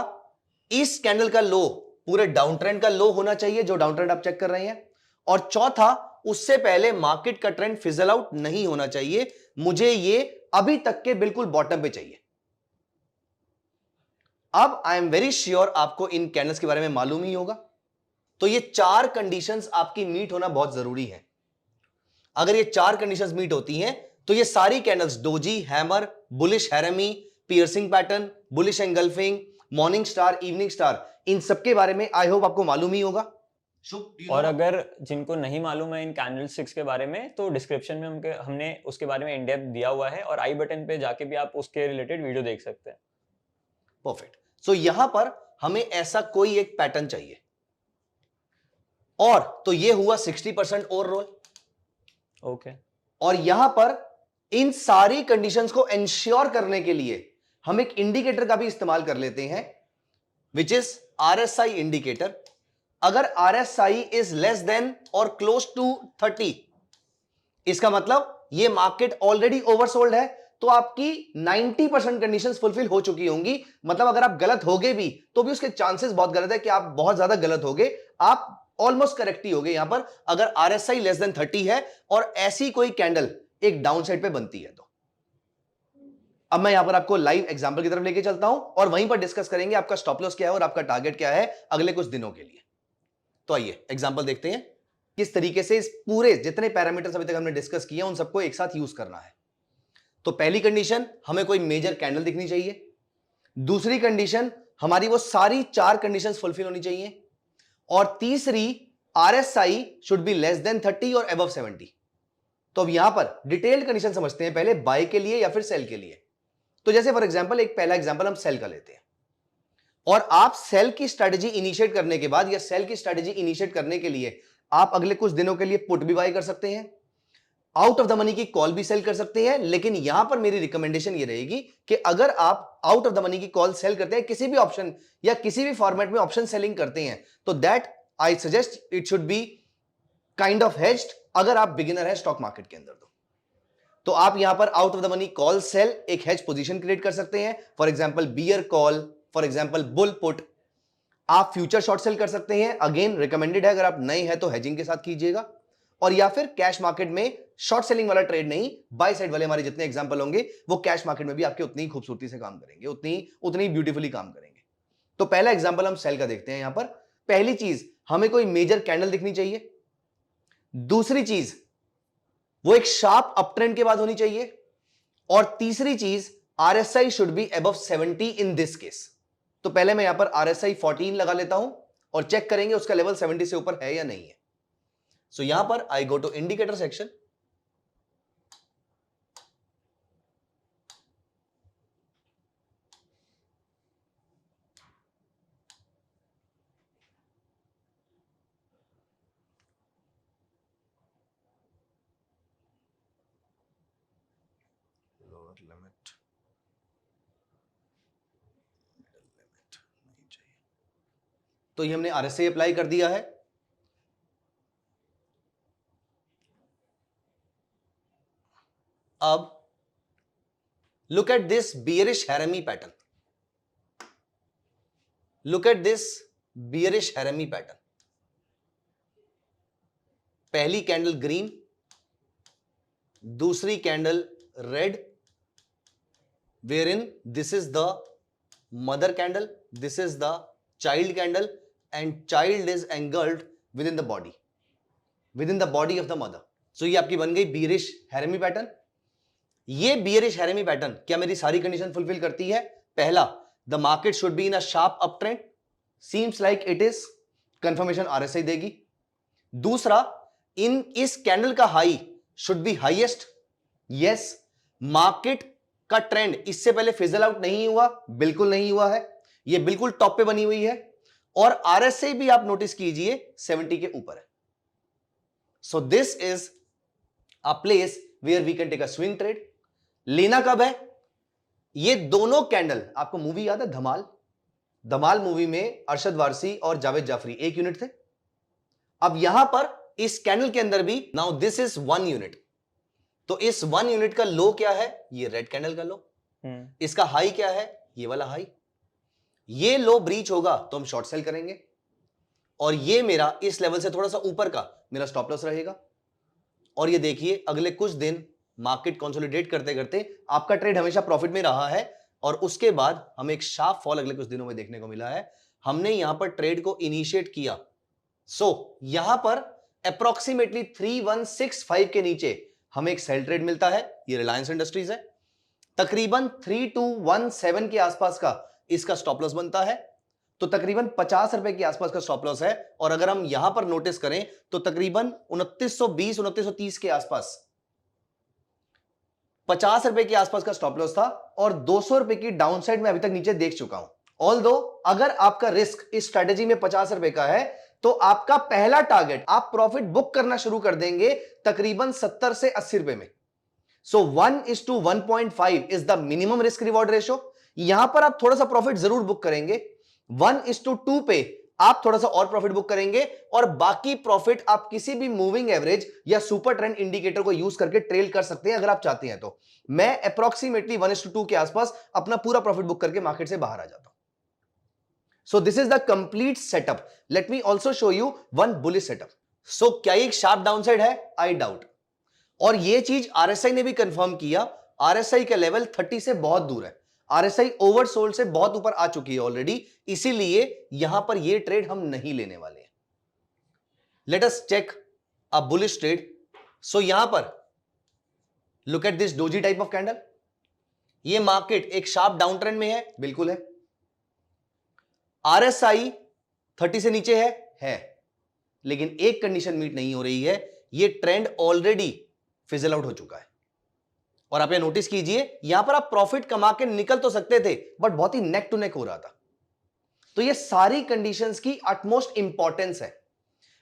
इस कैंडल का लो पूरे डाउन ट्रेंड का लो होना चाहिए, जो डाउन ट्रेंड आप चेक कर रहे हैं। और चौथा, उससे पहले मार्केट का ट्रेंड फिजल आउट नहीं होना चाहिए, मुझे ये अभी तक के बिल्कुल बॉटम पे चाहिए। अब आई एम वेरी श्योर आपको इन कैंडल्स के बारे में मालूम ही होगा। तो ये 4 कंडीशंस आपकी मीट होना बहुत जरूरी है। अगर ये 4 कंडीशंस मीट होती हैं तो ये सारी candles, doji, hammer, bullish harami, piercing pattern, bullish engulfing, morning star, evening star, इन सब के बारे में आई होप आपको मालूम ही होगा।
और अगर जिनको नहीं मालूम है इन कैंडलस्टिक्स के बारे में, तो डिस्क्रिप्शन में हमने उसके बारे में इन डेप्थ दिया हुआ है, और आई बटन पे जाके भी आप उसके रिलेटेड वीडियो देख सकते हैं।
परफेक्ट। सो यहां पर हमें ऐसा कोई एक पैटर्न चाहिए, और तो ये हुआ 60% ओवरऑल।
ओके।
और यहां पर इन सारी कंडीशंस को इंश्योर करने के लिए हम एक इंडिकेटर का भी इस्तेमाल कर लेते हैं, विच इज आरएसआई इंडिकेटर। अगर आरएसआई इज लेस देन और क्लोज टू 30, इसका मतलब ये मार्केट ऑलरेडी ओवरसोल्ड है, तो आपकी 90% कंडीशंस फुलफिल हो चुकी होंगी। मतलब अगर आप गलत होगे भी तो भी उसके चांसेस बहुत गलत है कि आप बहुत ज्यादा गलत होगे, आप ऑलमोस्ट करेक्ट ही होगे यहां पर, अगर आरएसआई लेस देन 30 है और ऐसी कोई कैंडल एक डाउन साइड पे बनती है तो। अब मैं यहां पर आपको लाइव एग्जांपल की तरफ लेके चलता हूं, और वहीं पर डिस्कस करेंगे आपका स्टॉप लॉस क्या है और आपका टारगेट क्या है अगले कुछ दिनों के लिए। तो आइए एग्जांपल देखते हैं किस तरीके से इस पूरे जितने पैरामीटर्स अभी तक हमने डिस्कस किए उन सबको एक साथ यूज करना है। तो पहली कंडीशन, हमें कोई मेजर कैंडल दिखनी चाहिए। दूसरी कंडीशन, हमारी वो सारी 4 कंडीशंस फुलफिल होनी चाहिए। और तीसरी, RSI should be less than 30 और अबव 70। तो अब यहां पर डिटेल्ड कंडीशन समझते हैं, पहले बाय के लिए या फिर सेल के लिए। तो जैसे फॉर एग्जांपल, एक पहला एग्जांपल हम सेल का लेते हैं, और आप सेल की स्ट्रेटजी इनिशिएट करने के बाद या सेल की स्ट्रेटजी इनिशिएट करने के लिए आप अगले कुछ दिनों के लिए पुट भी बाय कर सकते हैं, आउट ऑफ द मनी की कॉल भी सेल कर सकते हैं। लेकिन यहां पर मेरी रिकमेंडेशन ये रहेगी कि अगर आप आउट ऑफ द मनी की कॉल सेल करते हैं किसी भी ऑप्शन या किसी भी फॉर्मेट में ऑप्शन सेलिंग करते हैं, तो that I suggest it should be kind of hedged. अगर आप बिगिनर है स्टॉक मार्केट के अंदर तो आप यहां पर out of the money call sell एक हेज पोजीशन क्रिएट कर सकते हैं। For example bear call, for example bull put. आप फ्यूचर शॉर्ट सेल कर सकते हैं, अगेन रिकमेंडेड है, अगर आप नए हैं तो हेजिंग के साथ कीजिएगा। और या फिर कैश मार्केट में शॉर्ट सेलिंग वाला ट्रेड नहीं, बाय साइड वाले हमारे जितने एग्जांपल होंगे वो कैश मार्केट में भी आपके उतनी ही खूबसूरती से काम करेंगे, उतनी ब्यूटीफुली काम करेंगे। तो पहला एग्जांपल हम सेल का देखते हैं। यहां पर पहली चीज, हमें कोई मेजर कैंडल दिखनी चाहिए। दूसरी चीज, वो एक शार्प अप ट्रेंड के बाद होनी चाहिए। और तीसरी चीज, RSI should be above 70 in this case. तो पहले मैं यहां पर आरएसआई 14 लगा लेता हूं और चेक करेंगे उसका लेवल 70 से ऊपर है या नहीं है। सो यहां पर I go to indicator section, lower limit, middle limit नहीं चाहिए। तो ये हमने आरएसआई अप्लाई कर दिया है। अब look at this bearish harami pattern. Look at this bearish harami pattern. पहली कैंडल ग्रीन, दूसरी candle red, wherein this is the mother candle, this is the child candle, and child is engulfed within the body of the mother. So ये आपकी बन गई bearish harami pattern. ये bearish harami pattern क्या मेरी सारी कंडीशन फुलफिल करती है? पहला, the market should be in a sharp uptrend, seems like it is, confirmation RSI देगी. दूसरा, इस कैंडल का high should be highest. Yes, market का ट्रेंड इससे पहले फिजल आउट नहीं हुआ, बिल्कुल नहीं हुआ है, ये बिल्कुल टॉप पे बनी हुई है और आरएसआई भी आप नोटिस कीजिए 70 के ऊपर है. So this is a place where we can take a swing trade. लेना कब है? ये दोनों कैंडल, आपको मूवी याद है धमाल? धमाल मूवी में अरशद वारसी और जावेद जाफरी एक यूनिट थे. अब यहां पर इस कैंडल के अंदर भी, नाउ दिस इज 1 यूनिट, तो इस 1 यूनिट का लो क्या है? ये रेड कैंडल का लो. इसका हाई क्या है? ये वाला हाई. ये लो ब्रीच होगा तो हम शॉर्ट सेल करेंगे और ये मेरा इस लेवल से थोड़ा सा ऊपर का मेरा स्टॉप लॉस रहेगा. और ये देखिए अगले कुछ दिन मार्केट कंसोलिडेट करते करते आपका ट्रेड हमेशा प्रॉफिट में रहा है और उसके बाद हमें एक शार्प फॉल अगले कुछ दिनों में देखने को मिला है. हमने यहां पर ट्रेड को इनिशिएट किया. सो यहां पर अप्रोक्सीमेटली 3165 के नीचे हमें एक सेल ट्रेड मिलता है. ये रिलायंस इंडस्ट्रीज है. तकरीबन 3217 के आसपास का इसका स्टॉप लॉस बनता है. तो तकरीबन 50 रुपए के आसपास का स्टॉप लॉस है. और अगर हम यहां पर नोटिस करें तो तकरीबन 2920 2930 के आसपास 50 रुपए के आसपास का स्टॉप लॉस था और 200 रुपए की डाउनसाइड में अभी तक नीचे देख चुका हूं. ऑल्दो अगर आपका रिस्क इस स्ट्रेटेजी में 50 रुपए का है तो आपका पहला टारगेट आप प्रॉफिट बुक करना शुरू कर देंगे तकरीबन 70 से 80 रुपए में. सो 1:1.5 is the minimum risk reward ratio. यहां पर आप थोड़ा सा प्रॉफिट जरूर बुक करेंगे. 1:2 पे आप थोड़ा सा और प्रॉफिट बुक करेंगे और बाकी प्रॉफिट आप किसी भी मूविंग एवरेज या सुपर ट्रेंड इंडिकेटर को यूज करके ट्रेल कर सकते हैं अगर आप चाहते हैं तो. मैं अप्रोक्सीमेटली 1:2 के आसपास अपना पूरा प्रॉफिट बुक करके मार्केट से बाहर आ जाता हूं. So this is the complete setup. Let me also show you one bullish setup. So क्या ये एक शार्प डाउनसाइड है? I doubt. और ये चीज RSI ने भी कंफर्म किया. RSI का लेवल 30 से बहुत दूर है. RSI ओवरसोल्ड से बहुत ऊपर आ चुकी है ऑलरेडी. इसीलिए यहां पर ये ट्रेड हम नहीं लेने वाले हैं. Let us check a bullish trade. So यहां पर look at this doji type of candle. ये मार्केट एक शार्प डाउन ट्रेंड में है, बिल्कुल है. RSI 30 से नीचे है, लेकिन एक कंडीशन मीट नहीं हो रही है. ये ट्रेंड ऑलरेडी फिजल आउट हो चुका है और आप ये नोटिस कीजिए यहां पर आप प्रॉफिट कमा के निकल तो सकते थे बट बहुत ही नेक टू नेक हो रहा था. तो ये सारी कंडीशंस की अटमोस्ट इंपॉर्टेंस है.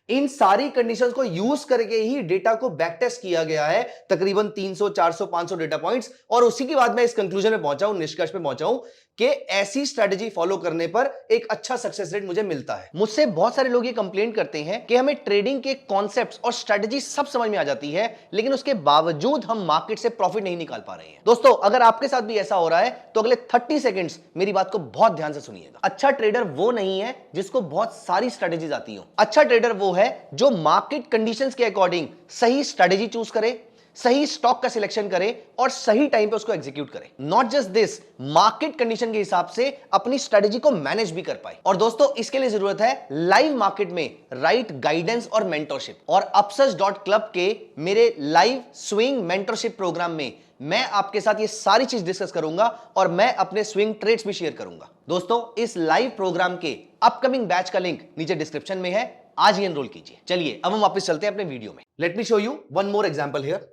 इन सारी कंडीशंस को यूज करके ही डेटा को बैक टेस्ट किया गया है तकरीबन 300 400 500 डेटा पॉइंट्स और उसी के बाद मैं इस कंक्लूजन में पहुंचा हूं, निष्कर्ष पे पहुंचा हूं कि ऐसी स्ट्रेटजी फॉलो करने पर एक अच्छा सक्सेस रेट मुझे मिलता है. मुझसे बहुत सारे लोग ये कंप्लेंट करते हैं कि हमें ट्रेडिंग के कॉन्सेप्ट्स और स्ट्रेटजी सब समझ में आ जाती है लेकिन उसके बावजूद हम मार्केट से प्रॉफिट नहीं निकाल पा रहे हैं. दोस्तों अगर आपके साथ भी ऐसा हो रहा है तो अगले 30 सेकंड्स मेरी बात को बहुत ध्यान से सुनिएगा. अच्छा ट्रेडर वो नहीं है जिसको बहुत सारी स्ट्रेटजीज आती हो. अच्छा ट्रेडर वो है जो मार्केट कंडीशंस के अकॉर्डिंग सही स्ट्रेटजी चूज करे, सही स्टॉक का सिलेक्शन करे और सही टाइम पे उसको एग्जीक्यूट करे. Not just this, market condition के हिसाब से अपनी स्ट्रेटजी को मैनेज भी कर पाए. और दोस्तों इसके लिए जरूरत है लाइव मार्केट में राइट गाइडेंस और मेंटरशिप. और upsurge.club के मेरे लाइव स्विंग मेंटरशिप प्रोग्राम में मैं आपके साथ ये सारी चीज डिस्कस करूंगा और मैं अपने स्विंग ट्रेड्स भी शेयर करूंगा. दोस्तों इस लाइव प्रोग्राम के अपकमिंग बैच का लिंक नीचे डिस्क्रिप्शन में है, आज ही एनरोल कीजिए. चलिए अब हम वापस चलते हैं अपने वीडियो में. Let me show you one more example here.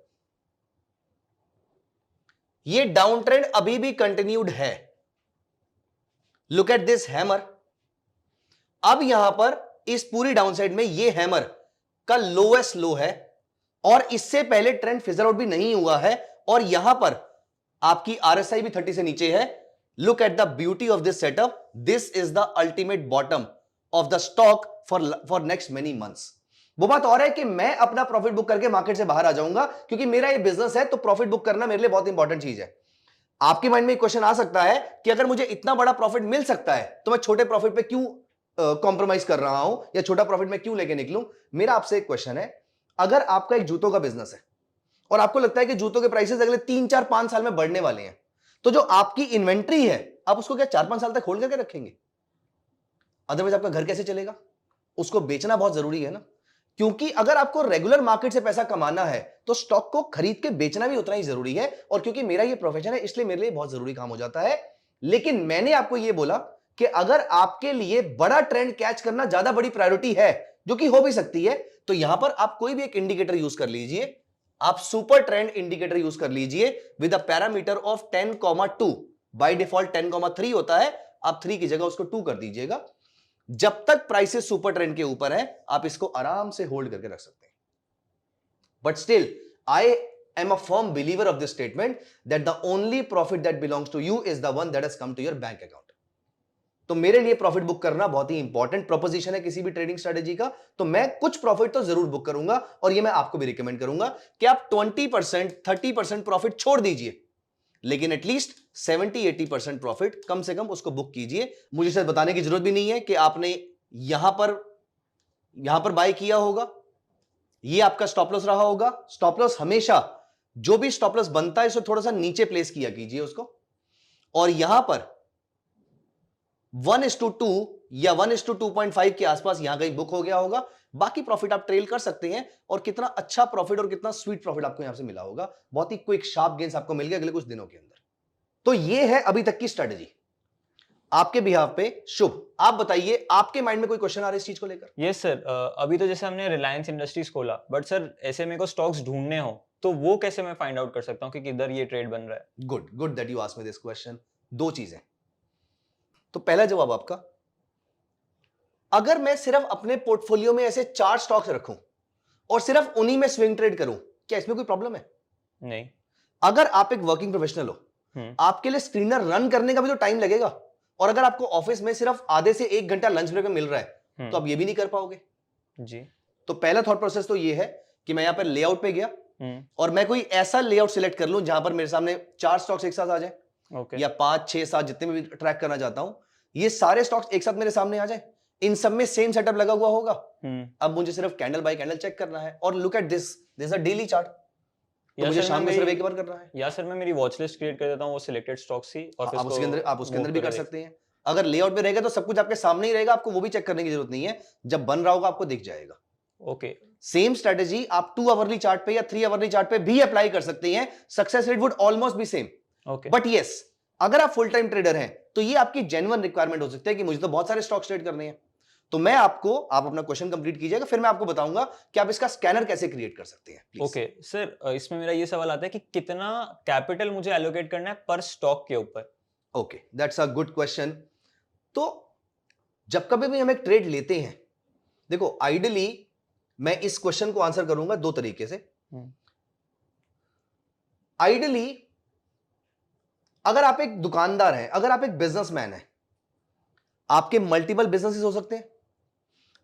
ये डाउन ट्रेंड अभी भी कंटिन्यूड है. Look at this hammer. अब यहां पर इस पूरी डाउनसाइड में ये हैमर का लोएस्ट लो है और इससे पहले ट्रेंड फिजल आउट भी नहीं हुआ है और यहां पर आपकी RSI भी 30 से नीचे है. Look at the beauty of this setup. This is the ultimate bottom of the stock for next many months. वो बात और है कि मैं अपना प्रॉफिट बुक करके मार्केट से बाहर आ जाऊंगा क्योंकि मेरा ये बिजनेस है तो प्रॉफिट बुक करना मेरे लिए बहुत इंपॉर्टेंट चीज है. आपके माइंड में एक क्वेश्चन आ सकता है कि अगर मुझे इतना बड़ा प्रॉफिट मिल सकता है तो मैं छोटे प्रॉफिट पे क्यों कॉम्प्रोमाइज कर रहा हूं या छोटा प्रॉफिट में क्यों लेके निकलूं। मेरा आपसे एक क्वेश्चन है, अगर आपका एक जूतों का बिजनेस है और आपको लगता है कि जूतों के प्राइसेस अगले 3 4 5 साल में बढ़ने वाले हैं, तो जो आपकी इन्वेंट्री है आप उसको क्या 4 5 साल तक होल्ड करके रखेंगे? अदरवाइज आपका घर कैसे चलेगा? उसको बेचना बहुत जरूरी है ना, क्योंकि अगर आपको रेगुलर मार्केट से पैसा कमाना है तो स्टॉक को खरीद के बेचना भी उतना ही जरूरी है। और क्योंकि मेरा ये प्रोफेशन है इसलिए मेरे लिए बहुत जरूरी काम हो जाता है। लेकिन मैंने आपको ये बोला कि अगर आपके लिए बड़ा ट्रेंड कैच करना ज्यादा बड़ी प्रायोरिटी है, जो कि हो भी सकती है, तो यहां पर आप कोई भी एक इंडिकेटर यूज कर लीजिए। आप सुपर ट्रेंड इंडिकेटर यूज कर लीजिए with a parameter of 10,2। By default 10,3 होता है, आप 3 की जगह उसको 2 कर दीजिएगा। जब तक प्राइसेस सुपर ट्रेंड के ऊपर है आप इसको आराम से होल्ड करके रख सकते हैं। But still I am a firm believer of this statement that the only profit that belongs to you is the one that has come to your bank account. तो मेरे लिए प्रॉफिट बुक करना बहुत ही इंपॉर्टेंट प्रोपोजिशन है किसी भी ट्रेडिंग स्ट्रेटेजी का। तो मैं कुछ प्रॉफिट तो जरूर बुक करूंगा और ये मैं आपको भी रिकमेंड करूंगा कि आप 20% 30% प्रॉफिट छोड़ दीजिए, लेकिन एटलीस्ट 70-80% प्रॉफिट कम से कम उसको बुक कीजिए। मुझे शायद बताने की जरूरत भी नहीं है कि आपने यहां पर बाय किया होगा, ये आपका स्टॉप लॉस रहा होगा। स्टॉप लॉस हमेशा जो भी स्टॉप लॉस बनता है इसे थोड़ा सा नीचे प्लेस किया कीजिए उसको, और यहां पर 1:2 या 1:2.5 के आसपास यहां कहीं बुक हो गया होगा। बाकी प्रॉफिट आप ट्रेल कर सकते हैं और कितना अच्छा प्रॉफिट और कितना स्वीट प्रॉफिट आपको यहां से मिला होगा। बहुत ही क्विक शार्प गेन्स आपको मिल गए अगले कुछ दिनों के अंदर। तो ये है अभी तक की स्ट्रेटेजी आपके बिहाफ पे। शुभ, आप बताइए आपके माइंड में कोई क्वेश्चन आ रहा है इस चीज को लेकर?
यस सर, अभी तो जैसे हमने रिलायंस इंडस्ट्रीज खोला, बट सर ऐसे मेरे को स्टॉक्स ढूंढने हो तो वो कैसे मैं फाइंड आउट कर सकता हूँ कि किधर ये ट्रेड बन रहा है?
Good that you asked me this question. दो चीजें। तो पहला जवाब आपका, अगर मैं सिर्फ अपने पोर्टफोलियो में ऐसे 4 स्टॉक्स रखूं और सिर्फ उन्हीं में स्विंग ट्रेड करूं, क्या इसमें कोई प्रॉब्लम है?
नहीं।
अगर आप एक वर्किंग प्रोफेशनल हो, आपके लिए स्क्रीनर रन करने का भी तो टाइम लगेगा, और अगर आपको ऑफिस में सिर्फ आधे से 1 घंटा लंच ब्रेक में मिल रहा है तो आप ये भी नहीं कर पाओगे
जी।
तो पहला थॉट प्रोसेस तो ये है कि मैं यहां पर लेआउट पे गया और मैं कोई ऐसा लेआउट सिलेक्ट कर लूं जहां पर मेरे सामने 4 स्टॉक्स एक साथ आ जाए, या 5 6 7 जितने में भी ट्रैक करना चाहता हूं, ये सारे स्टॉक्स एक साथ मेरे सामने आ जाए। इन सब में सेम सेटअप लगा हुआ होगा। अब मुझे सिर्फ कैंडल बाय कैंडल चेक करना है और look at this a daily chart. तो मुझे शाम में सिर्फ एक बार करना है।
या सर मैं मेरी वॉच लिस्ट क्रिएट कर देता हूं वो सिलेक्टेड स्टॉक्स ही, और
आप उसके अंदर भी कर सकते हैं। अगर लेआउट में रहेगा तो सब कुछ आपके सामने ही रहेगा, आपको वो भी चेक करने की जरूरत नहीं है। जब बन रहा होगा आपको दिख जाएगा।
ओके।
सेम स्ट्रेटेजी आप 2 आवरली चार्ट पे या 3 आवरली चार्ट पे भी अप्लाई कर सकते हैं। Success rate would almost B same.
Okay.
But yes, अगर आप फुल टाइम ट्रेडर हैं तो ये आपकी जेन्युइन रिक्वायरमेंट हो सकती है कि मुझे तो बहुत सारे स्टॉक्स ट्रेड करने हैं। तो मैं आप अपना क्वेश्चन कंप्लीट कीजिएगा, फिर मैं आपको बताऊंगा कि आप इसका स्कैनर कैसे क्रिएट कर सकते हैं।
ओके सर, इसमें मेरा ये सवाल आता है कि कितना कैपिटल मुझे एलोकेट करना है पर स्टॉक के ऊपर?
Okay, that's a good question. तो जब कभी भी हम एक ट्रेड लेते हैं, देखो आइडियली मैं इस क्वेश्चन को आंसर करूंगा 2 तरीके से। आइडियली अगर आप एक दुकानदार हैं, अगर आप एक बिजनेसमैन हैं, आपके मल्टीपल बिजनेसेस हो सकते हैं।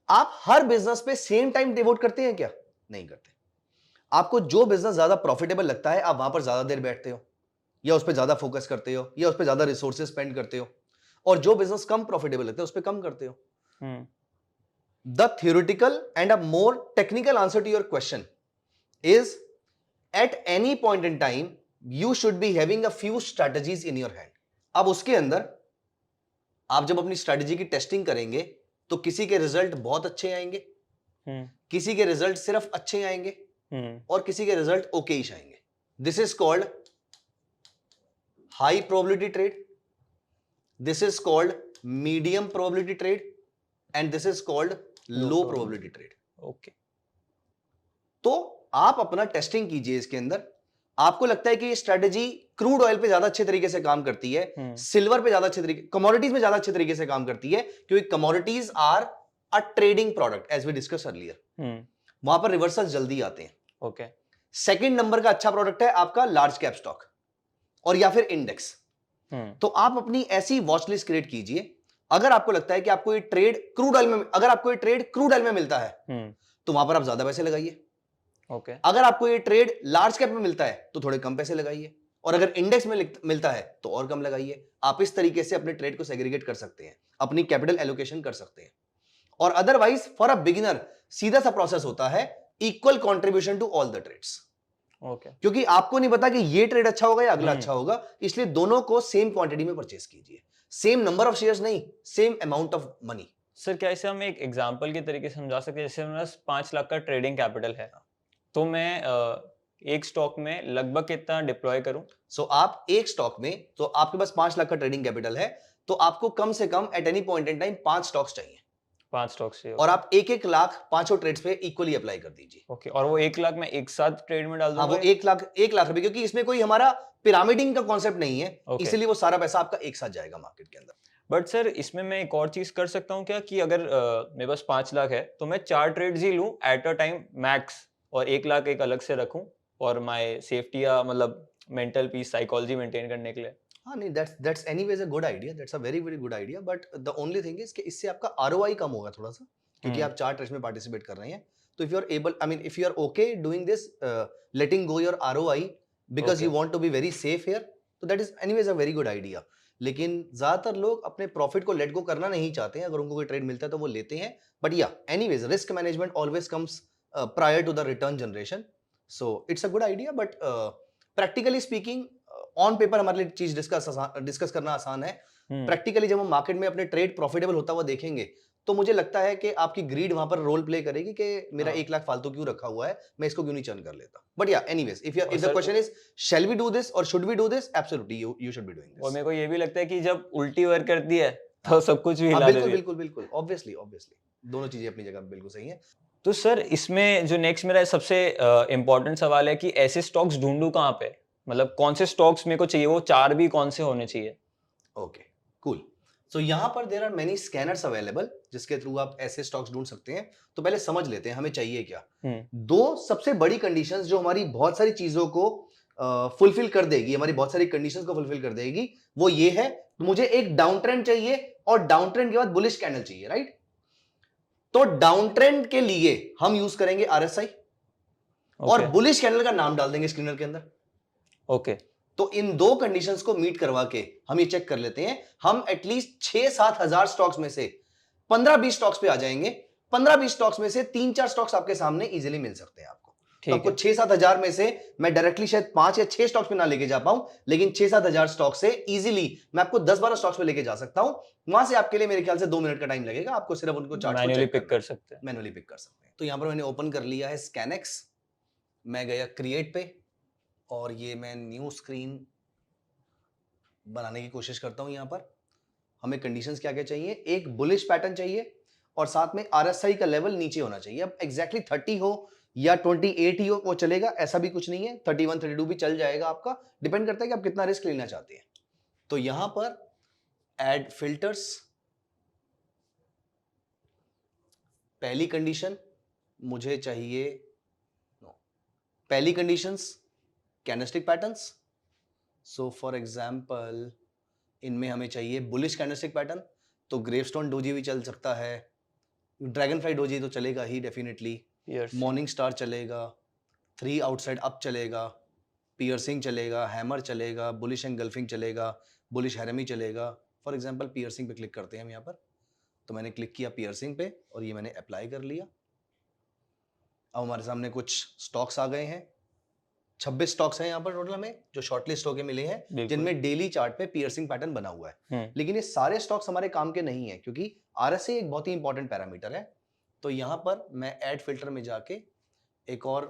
आप हर बिजनेस पे सेम टाइम डिवोट करते हैं क्या? नहीं करते। आपको जो बिजनेस ज्यादा प्रॉफिटेबल लगता है आप वहां पर ज्यादा देर बैठते हो, या उस पर ज्यादा फोकस करते हो, या उस पर ज्यादा रिसोर्सेज स्पेंड करते हो, और जो बिजनेस कम प्रॉफिटेबल लगता है उस पर कम करते हो। The theoretical and a more technical answer to your question is at any point in time you should be having a few strategies in your hand. अब उसके अंदर आप जब अपनी स्ट्रेटजी की टेस्टिंग करेंगे तो किसी के रिजल्ट बहुत अच्छे आएंगे, किसी के रिजल्ट सिर्फ अच्छे आएंगे, और किसी के रिजल्ट ओकेइश आएंगे। This is called high probability trade, this is called medium probability trade, and this is called low probability trade.
Okay.
तो आप अपना टेस्टिंग कीजिए इसके अंदर। आपको लगता है कि ये स्ट्रेटजी क्रूड ऑयल पे ज्यादा अच्छे तरीके से काम करती है, सिल्वर पे ज्यादा अच्छे तरीके, कमोडिटीज में ज्यादा अच्छे तरीके से काम करती है, क्योंकि commodities are a trading product as we discuss earlier. वहां पर रिवर्सल जल्दी आते हैं।
ओके।
सेकंड नंबर का अच्छा प्रोडक्ट है आपका लार्ज कैप स्टॉक और या फिर इंडेक्स। तो आप अपनी ऐसी वॉच लिस्ट क्रिएट कीजिए। अगर आपको लगता है कि आपको ये ट्रेड क्रूड ऑयल में, अगर आपको ये ट्रेड क्रूड ऑयल में मिलता है तो वहां पर आप ज्यादा पैसे लगाइए।
ओके।
अगर आपको ये ट्रेड लार्ज कैप में मिलता है तो थोड़े कम पैसे लगाइए। और अगर इंडेक्स में मिलता है तो और कम लगाइए। आप इस तरीके से अपने ट्रेड को सेग्रीगेट कर सकते हैं, अपनी कैपिटल एलोकेशन कर सकते हैं। और अदरवाइज फॉर अ बिगिनर सीधा सा प्रोसेस होता है, equal contribution to all the trades.
Okay.
क्योंकि आपको नहीं पता कि ये ट्रेड अच्छा होगा या अगला अच्छा होगा, इसलिए दोनों को सेम क्वांटिटी में परचेस कीजिए। सेम नंबर ऑफ शेयर्स नहीं, same amount of money.
Sir क्या इसे हम एक एग्जांपल के तरीके से समझा सकते हैं? जैसे मेरे पास 5 लाख का ट्रेडिंग कैपिटल है, तो मैं एक स्टॉक में लगभग कितना डिप्लॉय करूं?
सो आप एक स्टॉक में, तो आपके पास 5 लाख का ट्रेडिंग कैपिटल है, तो आपको कम से कम at any point in time 5 stocks चाहिए।
5 स्टॉक्स चाहिए।
और आप एक एक लाख पांचों ट्रेड्स पे इक्वली अप्लाई कर दीजिए।
ओके। और वो 1 लाख मैं एक साथ ट्रेड में डाल
हाँ,
दूंगा?
वो 1 लाख रुपए, क्योंकि इसमें कोई हमारा पिरामिडिंग का कॉन्सेप्ट नहीं है,
Okay.
इसीलिए वो सारा पैसा आपका एक साथ जाएगा मार्केट के अंदर।
बट सर इसमें मैं एक और चीज कर सकता हूँ क्या, कि अगर मेरे पास 5 लाख है तो मैं 4 ट्रेड्स ही लूं एट अ टाइम मैक्स, और 1 लाख एक अलग से रखूं और माय सेफ्टी या मतलब मेंटल पीस, साइकोलॉजी मेंटेन करने के लिए?
हाँ नहीं, that's anyways a good idea, that's a very very good idea, but the only thing is कि इससे आपका आरओआई कम होगा थोड़ा सा, क्योंकि आप 4 ट्रेड्स में पार्टिसिपेट कर रहे हैं। तो if you are able, I mean if you are okay doing this, letting go your ROI because you want to be very safe here, तो that is anyways a very good idea. लेकिन ज्यादातर लोग अपने प्रॉफिट को लेट गो करना नहीं चाहते हैं, अगर उनको कोई ट्रेड मिलता है तो वो लेते हैं। बट या anyways risk management always comes prior to the return generation, so it's a good idea. But practically speaking, on paper हमारे लिए चीज डिस्कस करना आसान है, प्रैक्टिकली जब हम मार्केट में अपने ट्रेड प्रॉफिटेबल होता हुआ देखेंगे, तो मुझे लगता है कि आपकी ग्रीड वहां पर रोल प्ले करेगी कि मेरा 1 लाख फालतू क्यों रखा हुआ है, मैं इसको क्यों नहीं चर्न कर लेता। बट या anyways, if the question is shall we do this or should we do this, absolutely you should be doing this.
और मेरे को ये भी लगता है कि जब उल्टी वर्क करती है तो सब कुछ भी हिला
बिल्कुल
देती है।
बिल्कुल बिल्कुल, ऑब्वियसली ऑब्वियसली दोनों चीजें अपनी जगह पे बिल्कुल सही है।
तो सर इसमें जो नेक्स्ट मेरा सबसे इम्पोर्टेंट सवाल है कि ऐसे स्टॉक्स ढूंढूं कहाँ पे, मतलब कौन से स्टॉक्स मेरे को चाहिए, वो 4 भी कौन से होने चाहिए?
Okay cool. सो यहाँ पर there are many scanners available जिसके थ्रू आप ऐसे स्टॉक्स ढूंढ सकते हैं। तो पहले समझ लेते हैं हमें चाहिए क्या। दो सबसे बड़ी कंडीशंस जो हमारी बहुत सारी चीजों को फुलफिल कर देगी, हमारी बहुत सारी कंडीशंस को फुलफिल कर देगी, वो ये है, मुझे एक डाउन ट्रेंड चाहिए और डाउन ट्रेंड के बाद बुलिश कैंडल चाहिए, राइट। तो डाउन ट्रेंड के लिए हम यूज करेंगे आरएसआई और बुलिश कैंडल का नाम डाल देंगे स्क्रीनर के अंदर।
ओके।
तो इन दो कंडीशंस को मीट करवा के हम ये चेक कर लेते हैं, हम एटलीस्ट 6-7 हजार स्टॉक्स में से 15-20 स्टॉक्स पे आ जाएंगे। 15-20 स्टॉक्स में से 3-4 स्टॉक्स आपके सामने इजीली मिल सकते हैं आपको। तो आपको 6-7 हजार में से मैं डायरेक्टली शायद 5 या 6 स्टॉक्स पे ना लेके जा पाऊं, लेकिन 6-7 हजार स्टॉक से इजीली मैं आपको 10-12 स्टॉक्स पे लेके जा सकता हूं। वहां से आपके लिए मेरे ख्याल से 2 मिनट का टाइम लगेगा, आपको सिर्फ उनको चार्ट को
मैन्युअली
चेक
पिक कर सकते हैं।
मैन्युअली पिक कर सकते हैं। तो यहां पर मैंने ओपन कर लिया है स्कैनेक्स, मैं गया क्रिएट पे और ये मैं न्यू स्क्रीन बनाने की कोशिश करता हूं। यहां पर हमें कंडीशंस क्या क्या चाहिए, एक बुलिश पैटर्न चाहिए और साथ में आरएसआई का लेवल नीचे होना चाहिए। अब एग्जैक्टली 30 हो या 28 ही हो वो चलेगा, ऐसा भी कुछ नहीं है, 31-32 भी चल जाएगा, आपका डिपेंड करता है कि आप कितना रिस्क लेना चाहते हैं। तो यहां पर ऐड फिल्टर्स, पहली कंडीशन मुझे चाहिए, पहली conditions candlestick patterns. So for example इनमें हमें चाहिए बुलिश कैंडलस्टिक पैटर्न, तो ग्रेवस्टोन डोजी भी चल सकता है, ड्रैगन फ्लाई डोजी तो चलेगा ही डेफिनेटली, मॉर्निंग स्टार चलेगा, 3 आउटसाइड अप चलेगा, पियर्सिंग चलेगा, हैमर चलेगा, बुलिश एंगल्फिंग चलेगा, बुलिश हैरमी चलेगा। फॉर एग्जांपल पियर्सिंग पे क्लिक करते हैं हम यहाँ पर, तो मैंने क्लिक किया पियर्सिंग पे और ये मैंने अप्लाई कर लिया। अब हमारे सामने कुछ स्टॉक्स आ गए हैं, 26 स्टॉक्स हैं यहाँ पर टोटल हमें जो शॉर्टलिस्ट होके मिले हैं, जिनमें डेली चार्ट पे पियर्सिंग पैटर्न बना हुआ है। लेकिन ये सारे स्टॉक्स हमारे काम के नहीं है, क्योंकि आरएसआई एक बहुत ही इंपॉर्टेंट पैरामीटर है। तो यहाँ पर मैं ऐड फिल्टर में जाके एक और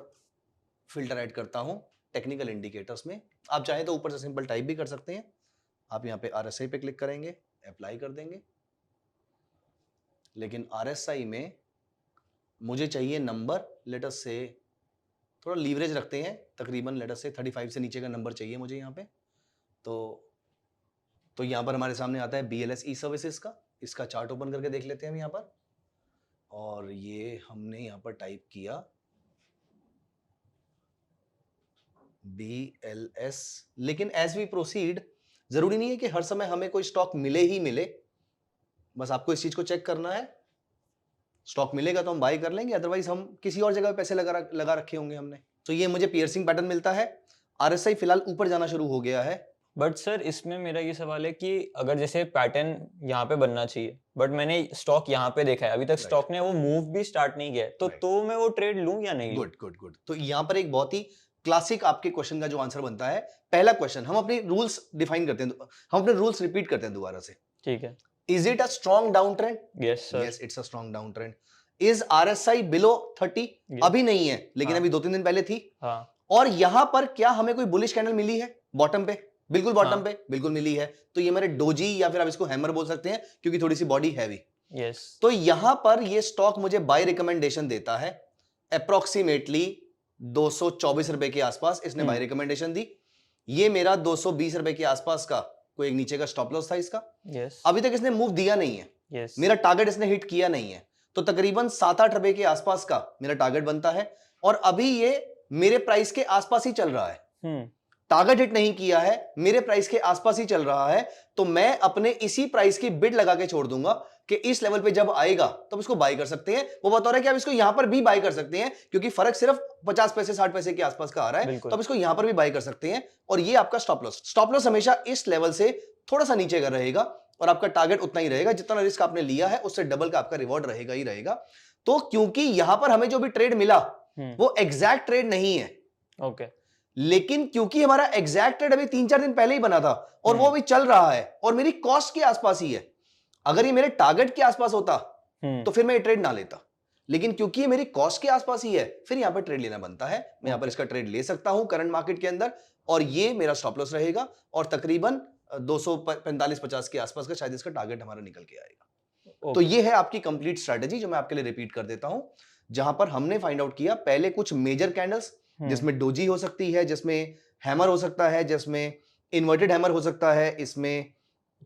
फिल्टर ऐड करता हूँ टेक्निकल इंडिकेटर्स में। आप चाहें तो ऊपर से सिंपल टाइप भी कर सकते हैं। आप यहाँ पे आरएसआई पे क्लिक करेंगे, अप्लाई कर देंगे, लेकिन आरएसआई में मुझे चाहिए नंबर, लेट अस से थोड़ा लीवरेज रखते हैं, तकरीबन लेट अस से 35 से नीचे का नंबर चाहिए मुझे यहाँ पे। तो यहाँ पर हमारे सामने आता है BLS ई सर्विसेज का, इसका चार्ट ओपन करके देख लेते हैं हम यहाँ पर। और ये हमने यहाँ पर टाइप किया BLS, लेकिन एज वी प्रोसीड जरूरी नहीं है कि हर समय हमें कोई स्टॉक मिले ही मिले, बस आपको इस चीज को चेक करना है। स्टॉक मिलेगा तो हम बाय कर लेंगे, अदरवाइज हम किसी और जगह पे पैसे लगा रखे होंगे हमने। तो ये मुझे पियर्सिंग पैटर्न मिलता है, RSI फिलहाल ऊपर जाना शुरू हो गया है।
बट सर इसमें मेरा ये सवाल है कि अगर जैसे पैटर्न यहाँ पे बनना चाहिए बट मैंने स्टॉक यहाँ पे देखा है, अभी तक
Right.
स्टॉक ने वो मूव भी स्टार्ट नहीं किया है,
Right.
तो मैं वो ट्रेड लूं या नहीं लूं?
गुड। तो यहाँ पर एक बहुत ही क्लासिक आपके क्वेश्चन का जो आंसर बनता है, पहला क्वेश्चन हम अपने रूल्स डिफाइन करते हैं, हम अपने रूल्स रिपीट करते हैं दोबारा से।
ठीक है।
Is it a strong down trend?
Yes sir.
Yes, it's a strong down trend. Is RSI below 30? अभी नहीं है, लेकिन
हाँ.
अभी 2-3 दिन पहले थी।
हाँ.
और यहां पर क्या हमें कोई बुलिश कैंडल मिली है बॉटम पे? बिल्कुल बॉटम
हाँ.
पे बिल्कुल मिली है। तो ये मेरे डोजी या फिर आप इसको हैमर बोल सकते हैं, क्योंकि थोड़ी सी बॉडी हैवी।
यस।
तो यहां पर ये स्टॉक मुझे बाय रिकमेंडेशन देता है अप्रोक्सीमेटली 224 रुपए के आसपास इसने बाय रिकमेंडेशन दी। ये मेरा 220 रुपए के आसपास का कोई एक नीचे का स्टॉप लॉस था इसका।
यस।
अभी तक इसने मूव दिया नहीं है।
यस।
मेरा टारगेट इसने हिट किया नहीं है, तो तकरीबन 7-8 रुपए के आसपास का मेरा टारगेट बनता है, और अभी ये मेरे प्राइस के आसपास ही चल रहा है। टारगेट हिट नहीं किया है, मेरे प्राइस के आसपास ही चल रहा है, तो मैं अपने इसी प्राइस की बिड लगा के छोड़ दूंगा कि इस लेवल पे जब आएगा तब इसको बाय कर सकते हैं। वो बता रहा है कि आप इसको यहां पर भी बाय कर सकते हैं, क्योंकि फर्क सिर्फ 50 पैसे 60 पैसे के आसपास का आ रहा है, तो आप इसको यहां पर भी बाय कर सकते हैं। और ये आपका स्टॉप लॉस हमेशा इस लेवल से थोड़ा सा नीचे का रहेगा, और आपका टारगेट उतना ही रहेगा, जितना रिस्क आपने लिया है उससे डबल का आपका रिवॉर्ड रहेगा ही रहेगा। तो क्योंकि यहां पर हमें जो भी ट्रेड मिला वो एग्जैक्ट ट्रेड नहीं है,
ओके,
लेकिन क्योंकि हमारा एग्जैक्ट ट्रेड अभी 3-4 दिन पहले ही बना था और वो अभी चल रहा है और मेरी कॉस्ट के आसपास ही है, अगर ये मेरे टारगेट के आसपास होता तो फिर मैं ये ट्रेड ना लेता, लेकिन क्योंकि ये मेरी कॉस्ट के आसपास ही है, फिर यहां पर ट्रेड लेना बनता है। मैं यहां पर इसका ट्रेड ले सकता हूं करंट मार्केट के अंदर, और ये मेरा स्टॉप लॉस रहेगा, और तकरीबन 245-50 के आसपास का शायद इसका टारगेट हमारा निकल के आएगा। तो ये है आपकी कंप्लीट स्ट्रेटजी, जो मैं आपके लिए रिपीट कर देता हूं, जहां पर हमने फाइंड आउट किया पहले कुछ मेजर कैंडल्स, जिसमें डोजी हो सकती है, जिसमें हैमर हो सकता है, जिसमें इन्वर्टेड हैमर हो सकता है, इसमें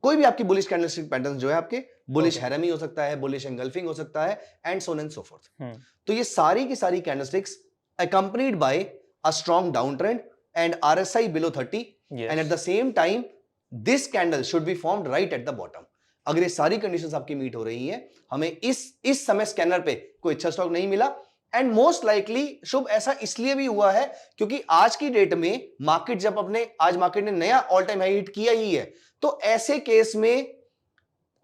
कोई भी आपकी बुलिश कैंडलस्टिक पैटर्न्स जो है आपके बुलिश हैरमी हो सकता है, बुलिश एंगल्फिंग हो सकता है, and so on and so fourth. तो ये सारी की सारी candlesticks accompanied by a strong downtrend and RSI below 30, and at the same time this candle should be formed right at the bottom। अगर ये सारी कंडीशंस आपकी मीट हो रही हैं, हमें इस समय स्कैनर पे कोई अच्छा स्टॉक नहीं मिला, एंड मोस्ट लाइकली शुभ ऐसा इसलिए भी हुआ है क्योंकि आज की डेट में मार्केट जब आज मार्केट ने नया ऑल टाइम हाई हिट किया ही है, तो ऐसे केस में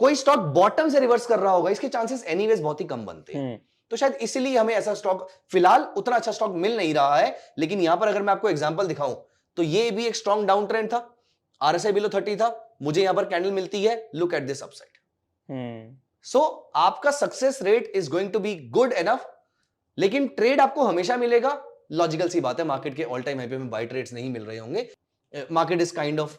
कोई स्टॉक बॉटम से रिवर्स कर रहा होगा, इसके चांसेस एनीवेज बहुत ही कम बनते हैं। तो शायद इसलिए हमें ऐसा स्टॉक फिलहाल उतना अच्छा स्टॉक मिल नहीं रहा है। लेकिन यहां पर अगर मैं आपको एग्जांपल दिखाऊं तो ये भी एक स्ट्रॉन्ग डाउन ट्रेंड था, RSI बिलो 30 था, मुझे यहां पर कैंडल मिलती है, look at this upside. So आपका success rate is going to be good enough, लेकिन ट्रेड आपको हमेशा मिलेगा। लॉजिकल सी बात है, मार्केट के ऑल टाइम हाई पे में बाय ट्रेड्स नहीं मिल रहे होंगे, market is kind of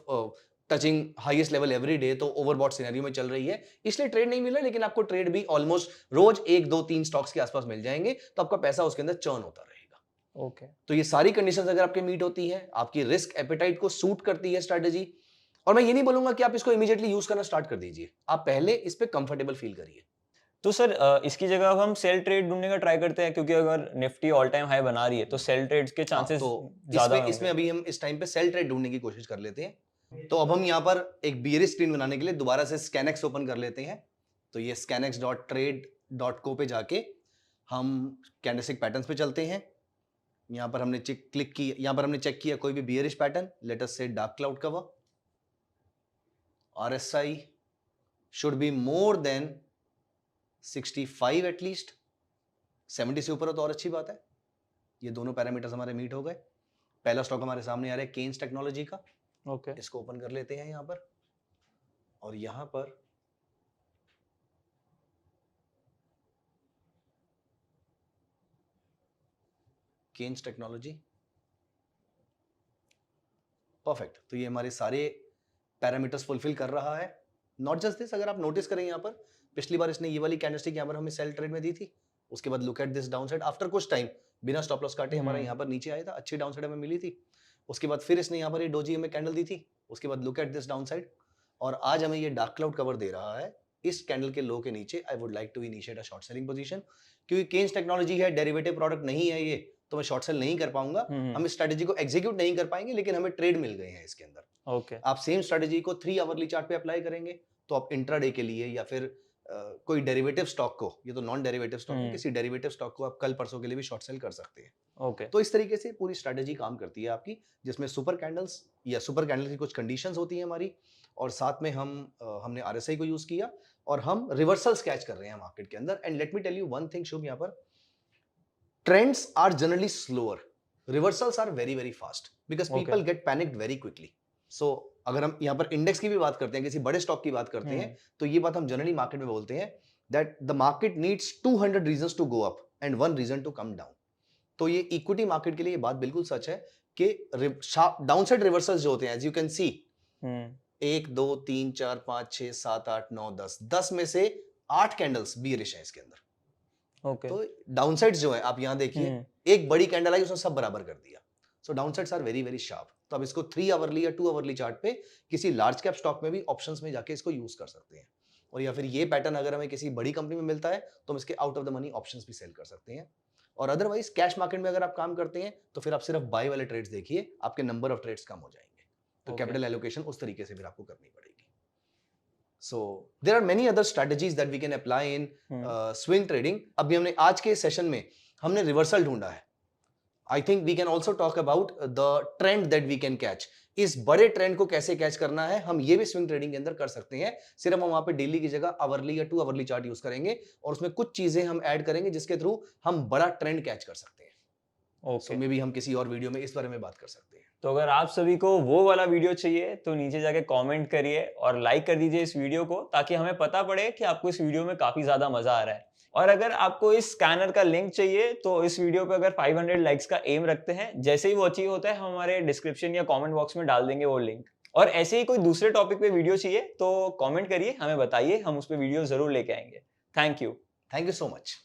touching highest level every day, तो ओवरबॉट सिनेरियो में चल रही है, इसलिए ट्रेड नहीं मिल रहा, लेकिन आपको ट्रेड भी ऑलमोस्ट रोज 1-2-3 स्टॉक्स के आसपास मिल जाएंगे, तो आपका पैसा उसके अंदर चर्न होता रहेगा। ओके, तो ये सारी कंडीशंस अगर आपके मीट होती है, आपकी रिस्क एपेटाइट को सूट करती है स्ट्रेटजी, और मैं ये नहीं बोलूंगा कि आप इसको इमीडिएटली यूज करना स्टार्ट कर दीजिए, आप पहले इस पे कंफर्टेबल फील करिए।
तो सर इसकी जगह अब हम सेल ट्रेड ढूंढने का ट्राई करते हैं, क्योंकि अगर निफ्टी ऑल टाइम हाई बना रही है तो सेल ट्रेड्स के चांसेस ज्यादा होंगे।
इसमें अभी हम इस टाइम पे सेल ट्रेड ढूंढने की कोशिश कर लेते हैं। तो अब हम यहाँ पर एक बियरिश स्क्रीन बनाने के लिए दोबारा से स्कैनएक्स ओपन कर लेते हैं। तो ये scanex.trade.co पे जाके हम कैंडलस्टिक पैटर्न्स पे चलते हैं। यहाँ पर हमने क्लिक किया, यहाँ पर हमने चेक किया कोई भी बियरिश पैटर्न, लेट अस से dark cloud cover, RSI should be more than 65 at least, 70 से ऊपर हो तो और अच्छी बात है। ये दोनों पैरामीटर्स हमारे मीट हो गए। पहला स्टॉक हमारे सामने आ रहा है केन्स टेक्नोलॉजी का। ओके, इसको ओपन कर लेते हैं यहां पर, और यहां पर केन्स टेक्नोलॉजी, परफेक्ट। तो ये हमारे सारे पैरामीटर्स फुलफिल कर रहा है। नॉट जस्ट दिस, अगर आप नोटिस करें यहाँ पर पिछली बार इसने ये वाली कैंडलस्टिक यहाँ पर हमें सेल ट्रेड में दी थी, उसके बाद look at this downside, after कुछ टाइम बिना स्टॉप लॉस काटे हमारा यहाँ पर नीचे आया था, अच्छी डाउनसाइड हमें मिली थी। उसके बाद फिर इसने यहाँ पर ये डोजी हमें कैंडल दी थी, उसके बाद लुक एट दिस डाउनसाइड, और आज हमें ये डार्क क्लाउड कवर दे रहा है। इस कैंडल के लो के नीचे I would like to initiate a short selling position, क्योंकि केन्स टेक्नोलॉजी है, डेरिवेटिव प्रोडक्ट नहीं है ये, तो मैं शॉर्ट सेल नहीं कर पाऊंगा, हम इस स्ट्रेटजी को एग्जीक्यूट नहीं कर पाएंगे, लेकिन हमें ट्रेड मिल गए हैं इसके अंदर। ओके, आप सेम स्ट्रेटजी को 3 आवरली चार्ट पे अप्लाई करेंगे तो आप इंट्राडे के लिए या फिर कोई डेरिवेटिव स्टॉक को, ये तो नॉन डेरिवेटिव स्टॉक है,
हम्म।
किसी डेरिवेटिव स्टॉक को आप कल परसों के लिए भी शॉर्ट सेल कर सकते हैं।
ओके।
तो इस तरीके से पूरी स्ट्रेटेजी काम करती है आपकी, जिसमें सुपर कैंडल्स या सुपर कैंडल की कुछ कंडीशंस होती हैं हमारी, और साथ में हमने आरएसआई को यूज किया और हम रिवर्सल्स कैच कर रहे हैं मार्केट के अंदर। And let me tell you one thing Shubh, यहाँ पर trends are generally slower, reversals are very very fast because people get panicked very quickly. So अगर हम यहाँ पर इंडेक्स की भी बात करते हैं, किसी बड़े स्टॉक की बात करते हैं, तो ये बात हम जनरली मार्केट में बोलते हैं that the market needs 200 reasons to go up and 1 reason to come down. तो ये इक्विटी मार्केट के लिए ये बात बिल्कुल सच है कि डाउनसाइड रिवर्सल्स जो होते हैं, एज यू कैन सी, 1 2 3 4 5 6 7 8 9 10 में से 8 कैंडल्स बियरिश हैं इसके अंदर।
ओके।
तो डाउनसाइड्स जो है आप यहाँ देखिए, एक बड़ी कैंडल आई, उसने सब बराबर कर दिया। So downsides are very very sharp. तो आप इसको 3 आवरली या 2 आवरली चार्ट पे किसी लार्ज कैप स्टॉक में भी ऑप्शंस में जाके इसको यूज कर सकते हैं। और या फिर ये पैटर्न अगर हमें किसी बड़ी कंपनी में मिलता है तो हम इसके out of the money options भी सेल कर सकते हैं। और अदरवाइज कैश मार्केट में अगर आप काम करते हैं तो फिर आप सिर्फ बाय वाले ट्रेड्स देखिए, आपके नंबर ऑफ ट्रेड्स कम हो जाएंगे। तो कैपिटल एलोकेशन उस तरीके से फिर आपको करनी पड़ेगी। So there are many other strategies that we can apply in swing trading. अभी हमने आज के सेशन में हमने रिवर्सल ढूंढा है। I think we can also talk about the trend that we can catch. इस बड़े ट्रेंड को कैसे कैच करना है, हम ये भी स्विंग ट्रेडिंग के अंदर कर सकते हैं। सिर्फ हम वहां पे डेली की जगह आवरली या 2 आवरली चार्ट यूज करेंगे और उसमें कुछ चीजें हम ऐड करेंगे जिसके थ्रू हम बड़ा ट्रेंड कैच कर सकते हैं।
ओके।
मे बी हम किसी और वीडियो में इस बारे में बात कर सकते हैं।
तो अगर आप सभी को वो वाला वीडियो चाहिए तो नीचे जाके कमेंट करिए और लाइक कर दीजिए इस वीडियो को, ताकि हमें पता पड़े कि आपको इस वीडियो में काफी ज्यादा मजा आ रहा है। और अगर आपको इस स्कैनर का लिंक चाहिए तो इस वीडियो पे अगर 500 लाइक्स का एम रखते हैं, जैसे ही वो अचीव होता है हम हमारे डिस्क्रिप्शन या कमेंट बॉक्स में डाल देंगे वो लिंक। और ऐसे ही कोई दूसरे टॉपिक पे वीडियो चाहिए तो कमेंट करिए, हमें बताइए, हम उस पे वीडियो जरूर लेके आएंगे। Thank you
so much.